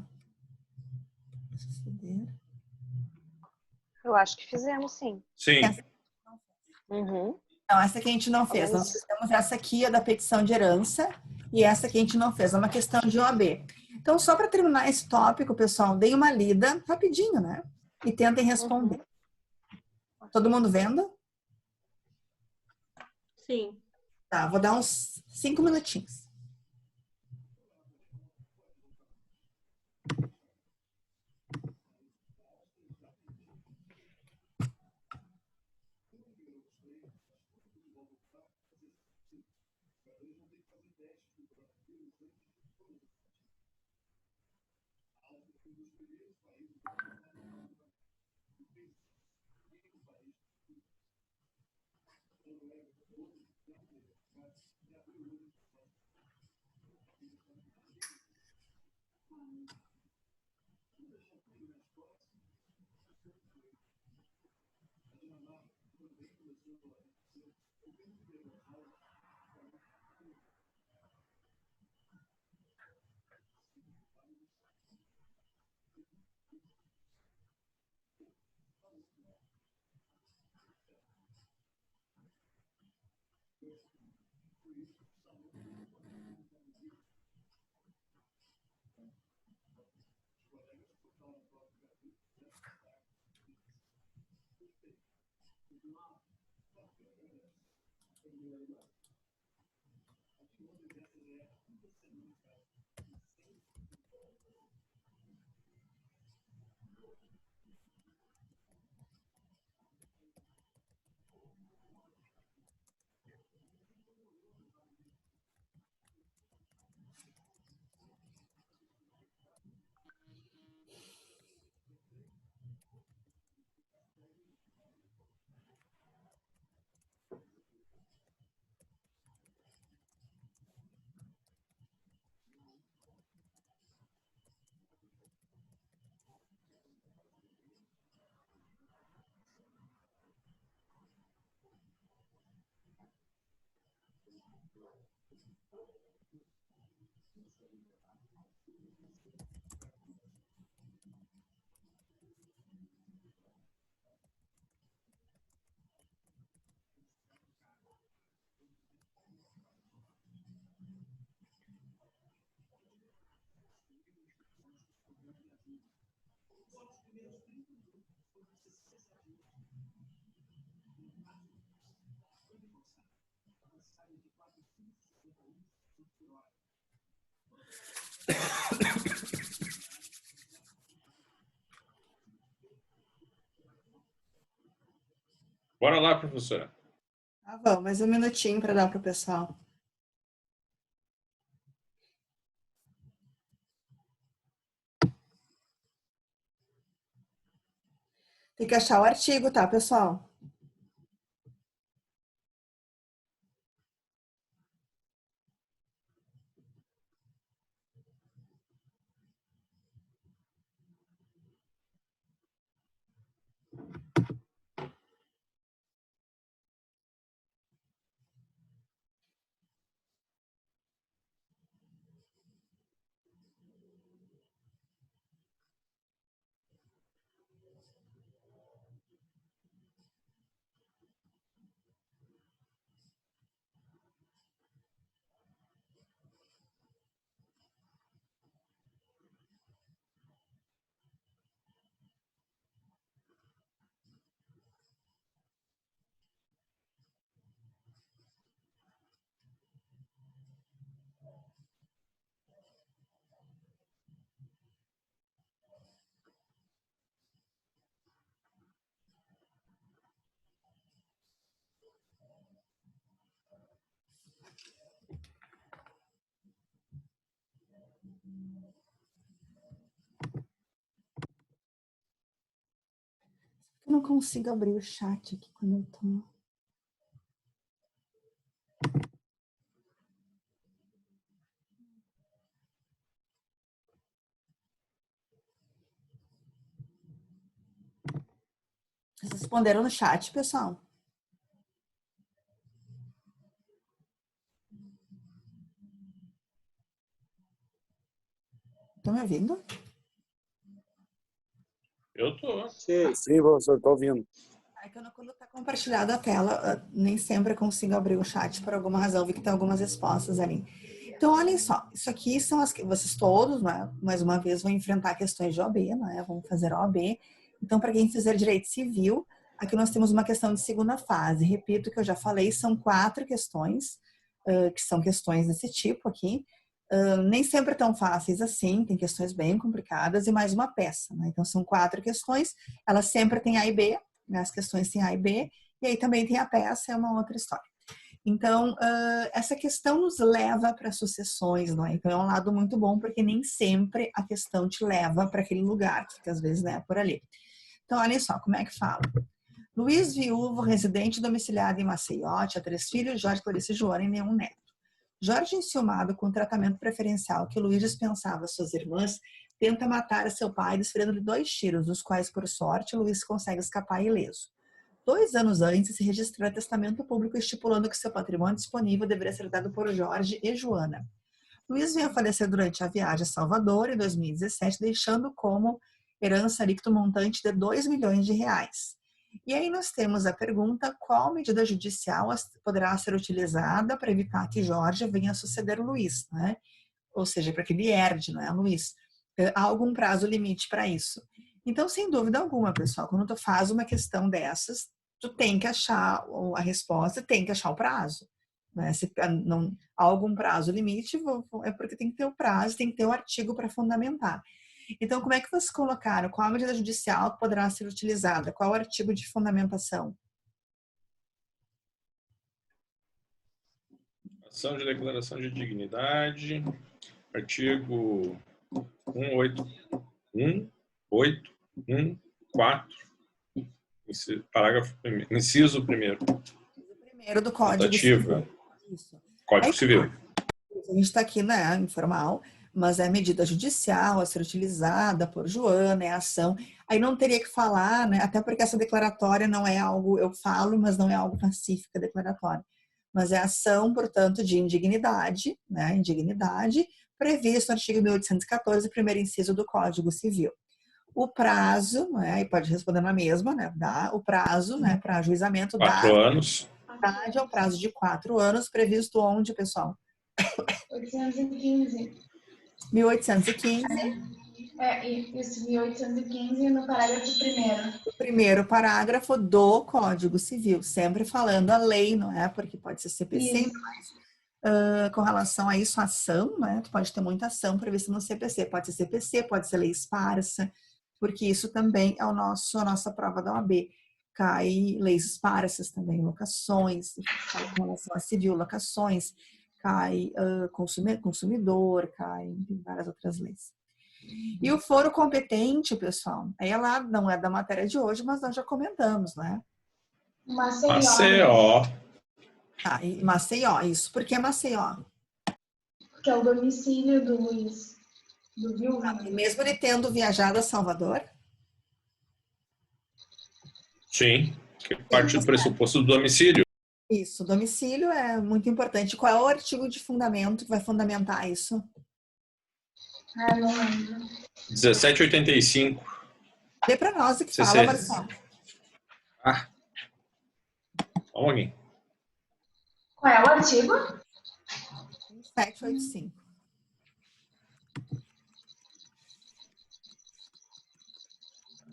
Eu acho que fizemos, sim. Sim. Uhum. Não, essa aqui a gente não fez. Nós fizemos essa aqui, a da petição de herança, e essa aqui a gente não fez. É uma questão de OAB. Então, só para terminar esse tópico, pessoal, deem uma lida rapidinho, né? E tentem responder. Uhum. Todo mundo vendo? Sim. Tá, vou dar uns 5 minutinhos. Bora lá, professora. Vamos, mais um minutinho para dar para o pessoal. Tem que achar o artigo, tá, pessoal? Eu não consigo abrir o chat aqui quando eu tô... Vocês responderam no chat, pessoal? Estão me ouvindo? Eu tô. Sim, professor, estou ouvindo. É que quando está compartilhada a tela, nem sempre eu consigo abrir o chat por alguma razão, vi que tem algumas respostas ali. Então, olhem só, isso aqui são as que vocês todos, né, mais uma vez, vão enfrentar questões de OAB, né, vão fazer OAB. Então, para quem fizer direito civil, aqui nós temos uma questão de segunda fase. Repito o que eu já falei, são 4 questões, que são questões desse tipo aqui. Nem sempre tão fáceis assim, tem questões bem complicadas e mais uma peça, né? Então, são 4 questões, elas sempre têm A e B, né? As questões têm A e B, e aí também tem a peça, é uma outra história. Então, essa questão nos leva para sucessões, não é? Então, é um lado muito bom, porque nem sempre a questão te leva para aquele lugar, que às vezes não é por ali. Então, olha só, como é que fala? Luiz, viúvo, residente domiciliado em Maceió, tinha 3 filhos, Jorge, Clarice e Joana, e nenhum neto. Jorge, enciumado com o tratamento preferencial que Luiz dispensava às suas irmãs, tenta matar seu pai, desferindo-lhe 2 tiros, dos quais, por sorte, Luiz consegue escapar ileso. 2 anos antes, se registrou em testamento público estipulando que seu patrimônio disponível deveria ser dado por Jorge e Joana. Luiz veio a falecer durante a viagem a Salvador, em 2017, deixando como herança líquido montante de R$2 milhões. E aí nós temos a pergunta, qual medida judicial poderá ser utilizada para evitar que Jorge venha a suceder o Luiz, né? Ou seja, para que ele herde, não é, Luiz? Há algum prazo limite para isso? Então, sem dúvida alguma, pessoal, quando tu faz uma questão dessas, tu tem que achar a resposta, tem que achar o prazo. Né? Se não há algum prazo limite, é porque tem que ter o prazo, tem que ter o artigo para fundamentar. Então, como é que vocês colocaram? Qual a medida judicial que poderá ser utilizada? Qual o artigo de fundamentação? Ação de declaração de dignidade, artigo 181.4, parágrafo 1º, inciso 1º. Primeiro do Código Civil. Isso. Código Civil. A gente está aqui, né, informal, mas é medida judicial a ser utilizada por Joana, é ação. Aí não teria que falar, né, até porque essa declaratória não é algo, eu falo, mas não é algo pacífico, declaratória. Mas é ação, portanto, de indignidade, né, indignidade, previsto no artigo 1814, primeiro inciso do Código Civil. O prazo, né, e pode responder na mesma, né, dá o prazo, né, para ajuizamento 4 anos. É o prazo de 4 anos, previsto onde, pessoal? 1815. 1815. Isso, 1815, no parágrafo 1º. O primeiro parágrafo do Código Civil, sempre falando a lei, não é? Porque pode ser CPC, mas com relação a isso, a ação, né? Tu pode ter muita ação prevista no CPC. Pode ser CPC, pode ser lei esparsa, porque isso também é a nossa prova da OAB. Cai leis esparsas também, locações, com relação a civil, locações, cai consumidor, cai várias outras leis. E o foro competente, pessoal, ela não é da matéria de hoje, mas nós já comentamos, né? Maceió. Ah, e Maceió, isso. Por que Maceió? Porque é o domicílio do Luiz, do viúvo. Mesmo ele tendo viajado a Salvador? Sim, que parte do pressuposto do domicílio. Isso, domicílio é muito importante. Qual é o artigo de fundamento que vai fundamentar isso? Não lembro. 1785. Dê para nós o que fala, Marcelo. Só um pouquinho. Qual é o artigo? 1785.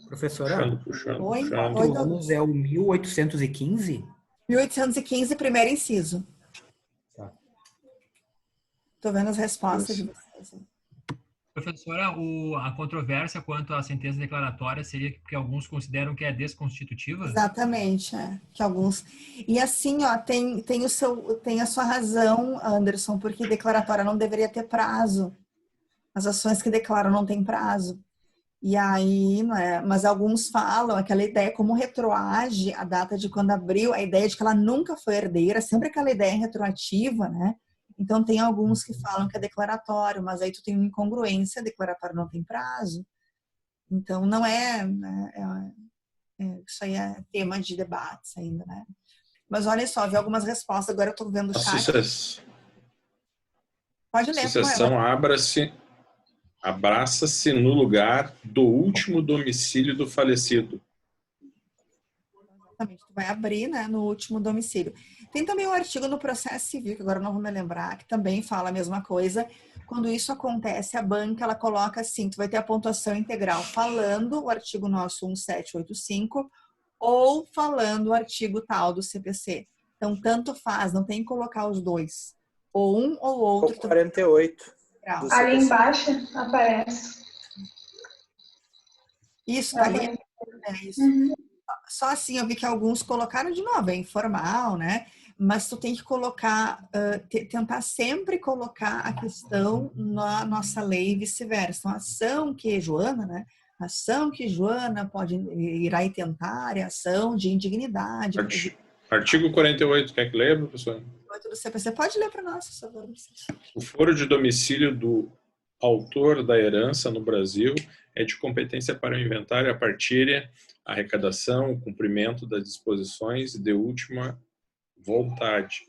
Professora, puxando. 4 anos é o 1815? 1815, primeiro inciso. Tá. Estou vendo as respostas de vocês. Professora, a controvérsia quanto à sentença declaratória seria que alguns consideram que é desconstitutiva? Exatamente, que alguns. E assim, ó, tem a sua razão, Anderson, porque declaratória não deveria ter prazo. As ações que declaram não têm prazo. E aí, não é? Mas alguns falam aquela ideia, como retroage a data de quando abriu, a ideia de que ela nunca foi herdeira, sempre aquela ideia retroativa, né? Então, tem alguns que falam que é declaratório, mas aí tu tem uma incongruência, declaratório não tem prazo. Então, não isso aí é tema de debates ainda, né? Mas olha só, vi algumas respostas, agora eu estou vendo o chat. Pode ler. Sucessão abraça-se no lugar do último domicílio do falecido. Exatamente, tu vai abrir, né, no último domicílio. Tem também um artigo no processo civil, que agora não vou me lembrar, que também fala a mesma coisa. Quando isso acontece, a banca, ela coloca assim, tu vai ter a pontuação integral falando o artigo nosso 1785 ou falando o artigo tal do CPC. Então, tanto faz, não tem que colocar os dois. Ou um ou outro. Ou 48. Ali embaixo aparece. Isso, tá ali. É isso. Uhum. Só assim, eu vi que alguns colocaram de novo, é informal, né? Mas tu tem que colocar, tentar sempre colocar a questão na nossa lei e vice-versa. Então, a ação que Joana, né? A ação que Joana irá tentar é ação de indignidade. Artigo 48, quer que leia, professor? Do CPC. Pode ler para nós, por favor. O foro de domicílio do autor da herança no Brasil é de competência para o inventário, a partilha, a arrecadação, o cumprimento das disposições de última vontade,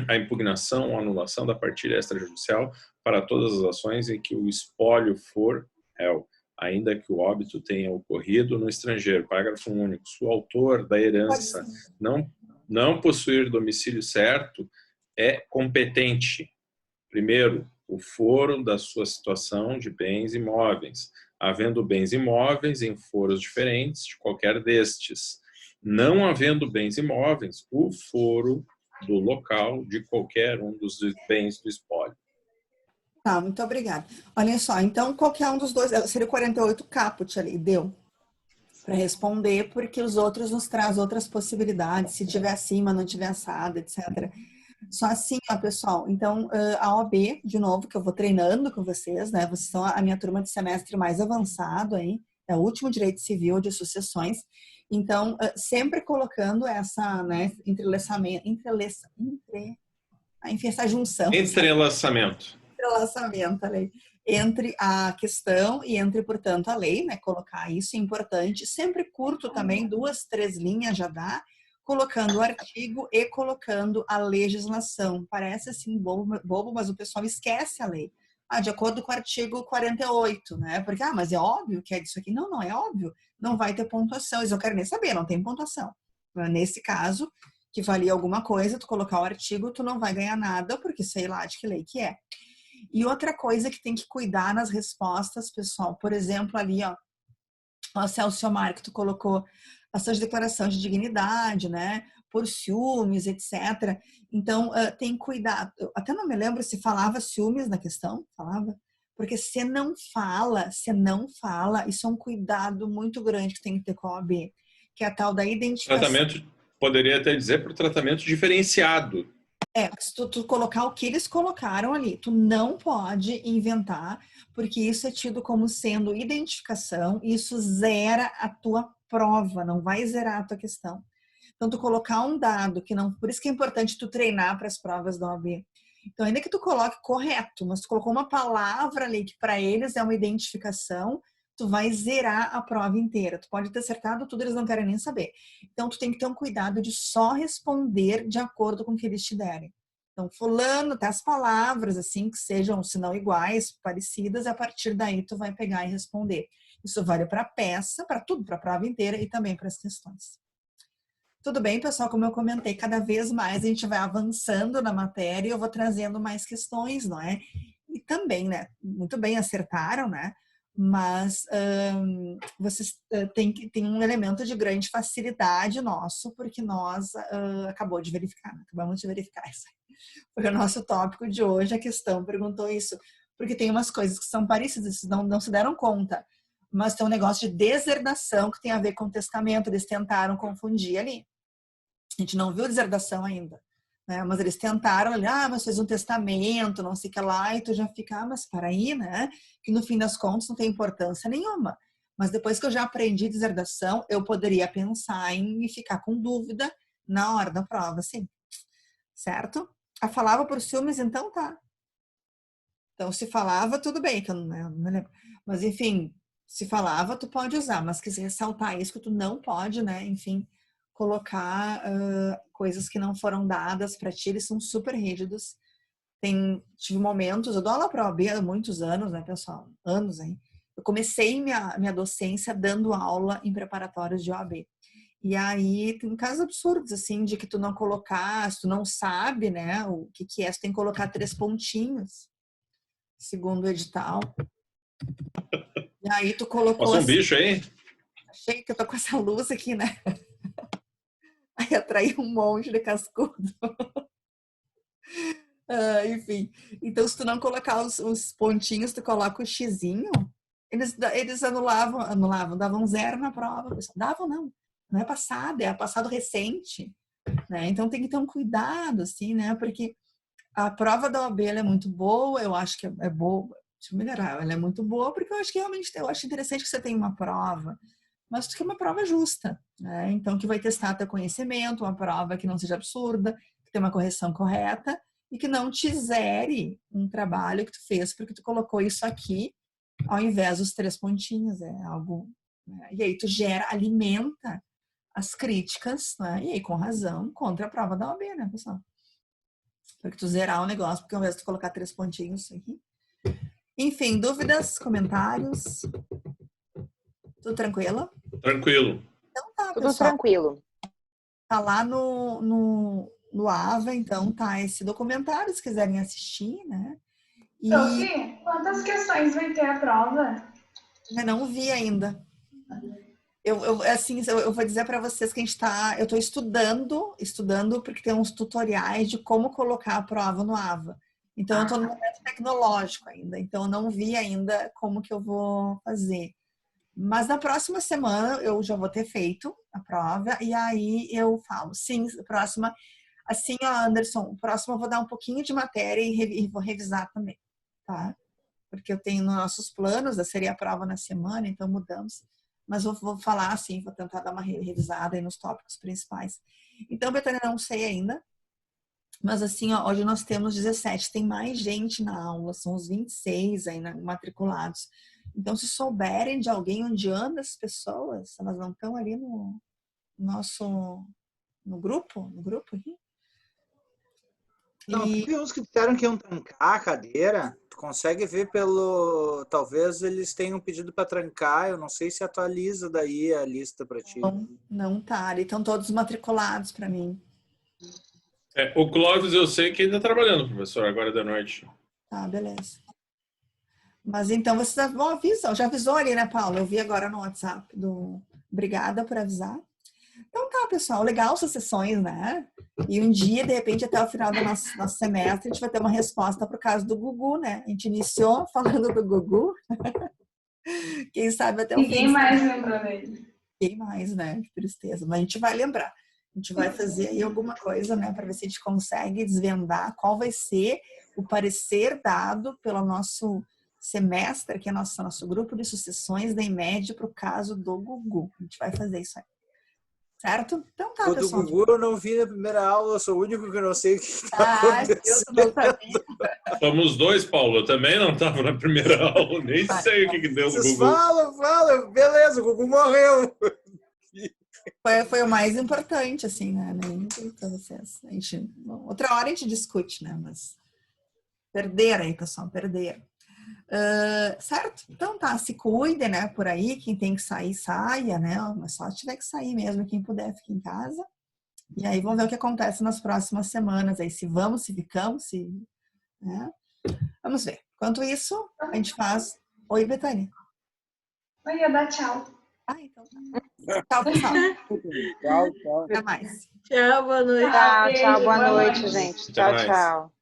a impugnação ou anulação da partilha extrajudicial para todas as ações em que o espólio for réu, ainda que o óbito tenha ocorrido no estrangeiro. Parágrafo único. Se o autor da herança não possuir domicílio certo, é competente. Primeiro, o foro da sua situação de bens imóveis, havendo bens imóveis em foros diferentes de qualquer destes. não havendo bens imóveis, o foro do local de qualquer um dos bens do espólio. Tá, muito obrigada. Olha só, então qualquer um dos dois, seria o 48 caput ali, deu para responder, porque os outros nos traz outras possibilidades, se tiver acima, não tiver assado, etc. Só assim, ó, pessoal. Então, a OAB, de novo, que eu vou treinando com vocês, né? Vocês são a minha turma de semestre mais avançado aí, é o último direito civil de sucessões. Então, sempre colocando essa, né, enfim, essa junção. Entrelaçamento. Entrelaçamento, a lei. Entre a questão e entre, portanto, a lei, né? Colocar isso é importante. Sempre curto também, 2, 3 linhas já dá, colocando o artigo e colocando a legislação. Parece assim bobo, mas o pessoal esquece a lei. De acordo com o artigo 48, né? Porque, mas é óbvio que é disso aqui. Não, não é óbvio. Não vai ter pontuação. Isso eu quero nem saber, não tem pontuação. Nesse caso, que valia alguma coisa, tu colocar o artigo, tu não vai ganhar nada, porque sei lá de que lei que é. E outra coisa que tem que cuidar nas respostas, pessoal, por exemplo, ali, ó, o Celso Mar, que tu colocou essas declarações de dignidade, né, por ciúmes, etc. Então, tem cuidado. Eu até não me lembro se falava ciúmes na questão, falava? Porque se não fala, isso é um cuidado muito grande que tem que ter com a OAB, que é a tal da identificação. Tratamento, poderia até dizer, para o tratamento diferenciado. Se tu colocar o que eles colocaram ali, tu não pode inventar, porque isso é tido como sendo identificação, isso zera a tua prova, não vai zerar a tua questão. Então, tu colocar um dado que não... Por isso que é importante tu treinar para as provas da OAB. Então, ainda que tu coloque correto, mas tu colocou uma palavra ali que para eles é uma identificação, tu vai zerar a prova inteira. Tu pode ter acertado tudo, eles não querem nem saber. Então, tu tem que ter um cuidado de só responder de acordo com o que eles te derem. Então, fulano, até as palavras, assim, que sejam, se não iguais, parecidas, a partir daí tu vai pegar e responder. Isso vale para a peça, para tudo, para a prova inteira e também para as questões. Tudo bem, pessoal? Como eu comentei, cada vez mais a gente vai avançando na matéria e eu vou trazendo mais questões, não é? E também, né? Muito bem, acertaram, né? Mas vocês têm um elemento de grande facilidade nosso, porque nós acabamos de verificar isso. Foi o nosso tópico de hoje, a questão perguntou isso, porque tem umas coisas que são parecidas, vocês não se deram conta, mas tem um negócio de deserdação que tem a ver com testamento, eles tentaram confundir ali. A gente não viu deserdação ainda. Mas eles tentaram ali, mas fez um testamento, não sei o que lá, e tu já fica, mas para aí, né? Que no fim das contas não tem importância nenhuma. Mas depois que eu já aprendi deserdação, eu poderia pensar em ficar com dúvida na hora da prova, sim. Certo? Falava por ciúmes, então tá. Então, se falava, tudo bem, que eu não me lembro. Mas, enfim, se falava, tu pode usar, mas quis ressaltar isso, que tu não pode, né? Enfim, colocar coisas que não foram dadas para ti, eles são super rígidos. Tive momentos, eu dou aula para a OAB há muitos anos, né, pessoal? Anos, hein? Eu comecei minha docência dando aula em preparatórios de OAB. E aí tem casos absurdos, assim, de que tu não colocaste, tu não sabe, né, o que é, tu tem que colocar 3 pontinhos, segundo o edital. E aí tu colocou... Passou um bicho aí? Achei que eu tô com essa luz aqui, né? Aí atraí um monte de cascudo. Enfim, então se tu não colocar os pontinhos, tu coloca o xizinho, eles anulavam, davam 0 na prova. Davam não é passado, é passado recente, né? Então tem que ter um cuidado, assim, né? Porque a prova da OAB é muito boa, eu acho que é boa, deixa eu melhorar, ela é muito boa porque eu acho que realmente, eu acho interessante que você tenha uma prova, mas que é uma prova justa, né? Então que vai testar teu conhecimento, uma prova que não seja absurda, que tenha uma correção correta e que não te zere um trabalho que tu fez porque tu colocou isso aqui ao invés dos 3 pontinhos, é algo, né? E aí tu alimenta as críticas, né? E aí com razão, contra a prova da OAB, né, pessoal? Porque tu zerar o negócio, porque ao invés de tu colocar 3 pontinhos aqui. Enfim, dúvidas, comentários? Tudo tranquilo? Tranquilo. Então tá, tudo pessoal. Tranquilo. Tá lá no AVA, então tá esse documentário, se quiserem assistir, né? Sophie, quantas questões vai ter a prova? Eu não vi ainda. eu vou dizer para vocês que eu estou estudando porque tem uns tutoriais de como colocar a prova no AVA. Então, eu estou no momento tecnológico ainda, então eu não vi ainda como que eu vou fazer. Mas na próxima semana eu já vou ter feito a prova e aí eu falo, sim, próxima, assim, ó, Anderson, próximo eu vou dar um pouquinho de matéria e vou revisar também, tá? Porque eu tenho nos nossos planos, seria a prova na semana, então mudamos. Mas eu vou falar assim, vou tentar dar uma revisada aí nos tópicos principais. Então, Betânia, não sei ainda, mas assim, ó, hoje nós temos 17, tem mais gente na aula, são os 26 aí matriculados. Então, se souberem de alguém onde anda as pessoas, elas não estão ali no grupo aqui. Não, teve uns que disseram que iam trancar a cadeira. Tu consegue ver talvez eles tenham pedido para trancar. Eu não sei se atualiza daí a lista para ti. Não tá. Ali estão todos matriculados para mim. O Clóvis eu sei que ainda está trabalhando, professor, agora da noite. Tá, beleza. Mas então vocês vão avisar. Já avisou ali, né, Paula? Eu vi agora no WhatsApp Obrigada por avisar. Então tá, pessoal, legal essas sessões, né? E um dia, de repente, até o final do nosso semestre, a gente vai ter uma resposta para o caso do Gugu, né? A gente iniciou falando do Gugu. Quem sabe até o fim. Ninguém mais lembrou dele. Ninguém mais, né? Que tristeza. Mas a gente vai lembrar. A gente vai fazer aí alguma coisa, né? Para ver se a gente consegue desvendar qual vai ser o parecer dado pelo nosso semestre, que é nosso grupo de sucessões da EMED para o caso do Gugu. A gente vai fazer isso aí. Certo? Então tá, pessoal. O do Gugu eu não vi na primeira aula, eu sou o único que não sei o que está acontecendo. Somos dois, Paulo. Eu também não estava na primeira aula, nem sei o que deu no Gugu. Falam, beleza, o Gugu morreu. Foi o mais importante, assim, né? Nem para vocês. Outra hora a gente discute, né? Mas perderam aí, pessoal, perderam. Certo? Então tá, se cuidem, né, por aí, quem tem que sair, saia, né, mas só tiver que sair mesmo, quem puder fique em casa, e aí vamos ver o que acontece nas próximas semanas, aí se vamos, se ficamos, né, vamos ver. Enquanto isso, a gente faz... Oi, Betânia. Oi, eu dar tchau. Então tá. Tchau, pessoal. Tchau. Até mais. Tchau, boa noite. Tchau, boa noite, gente. Tchau, tchau.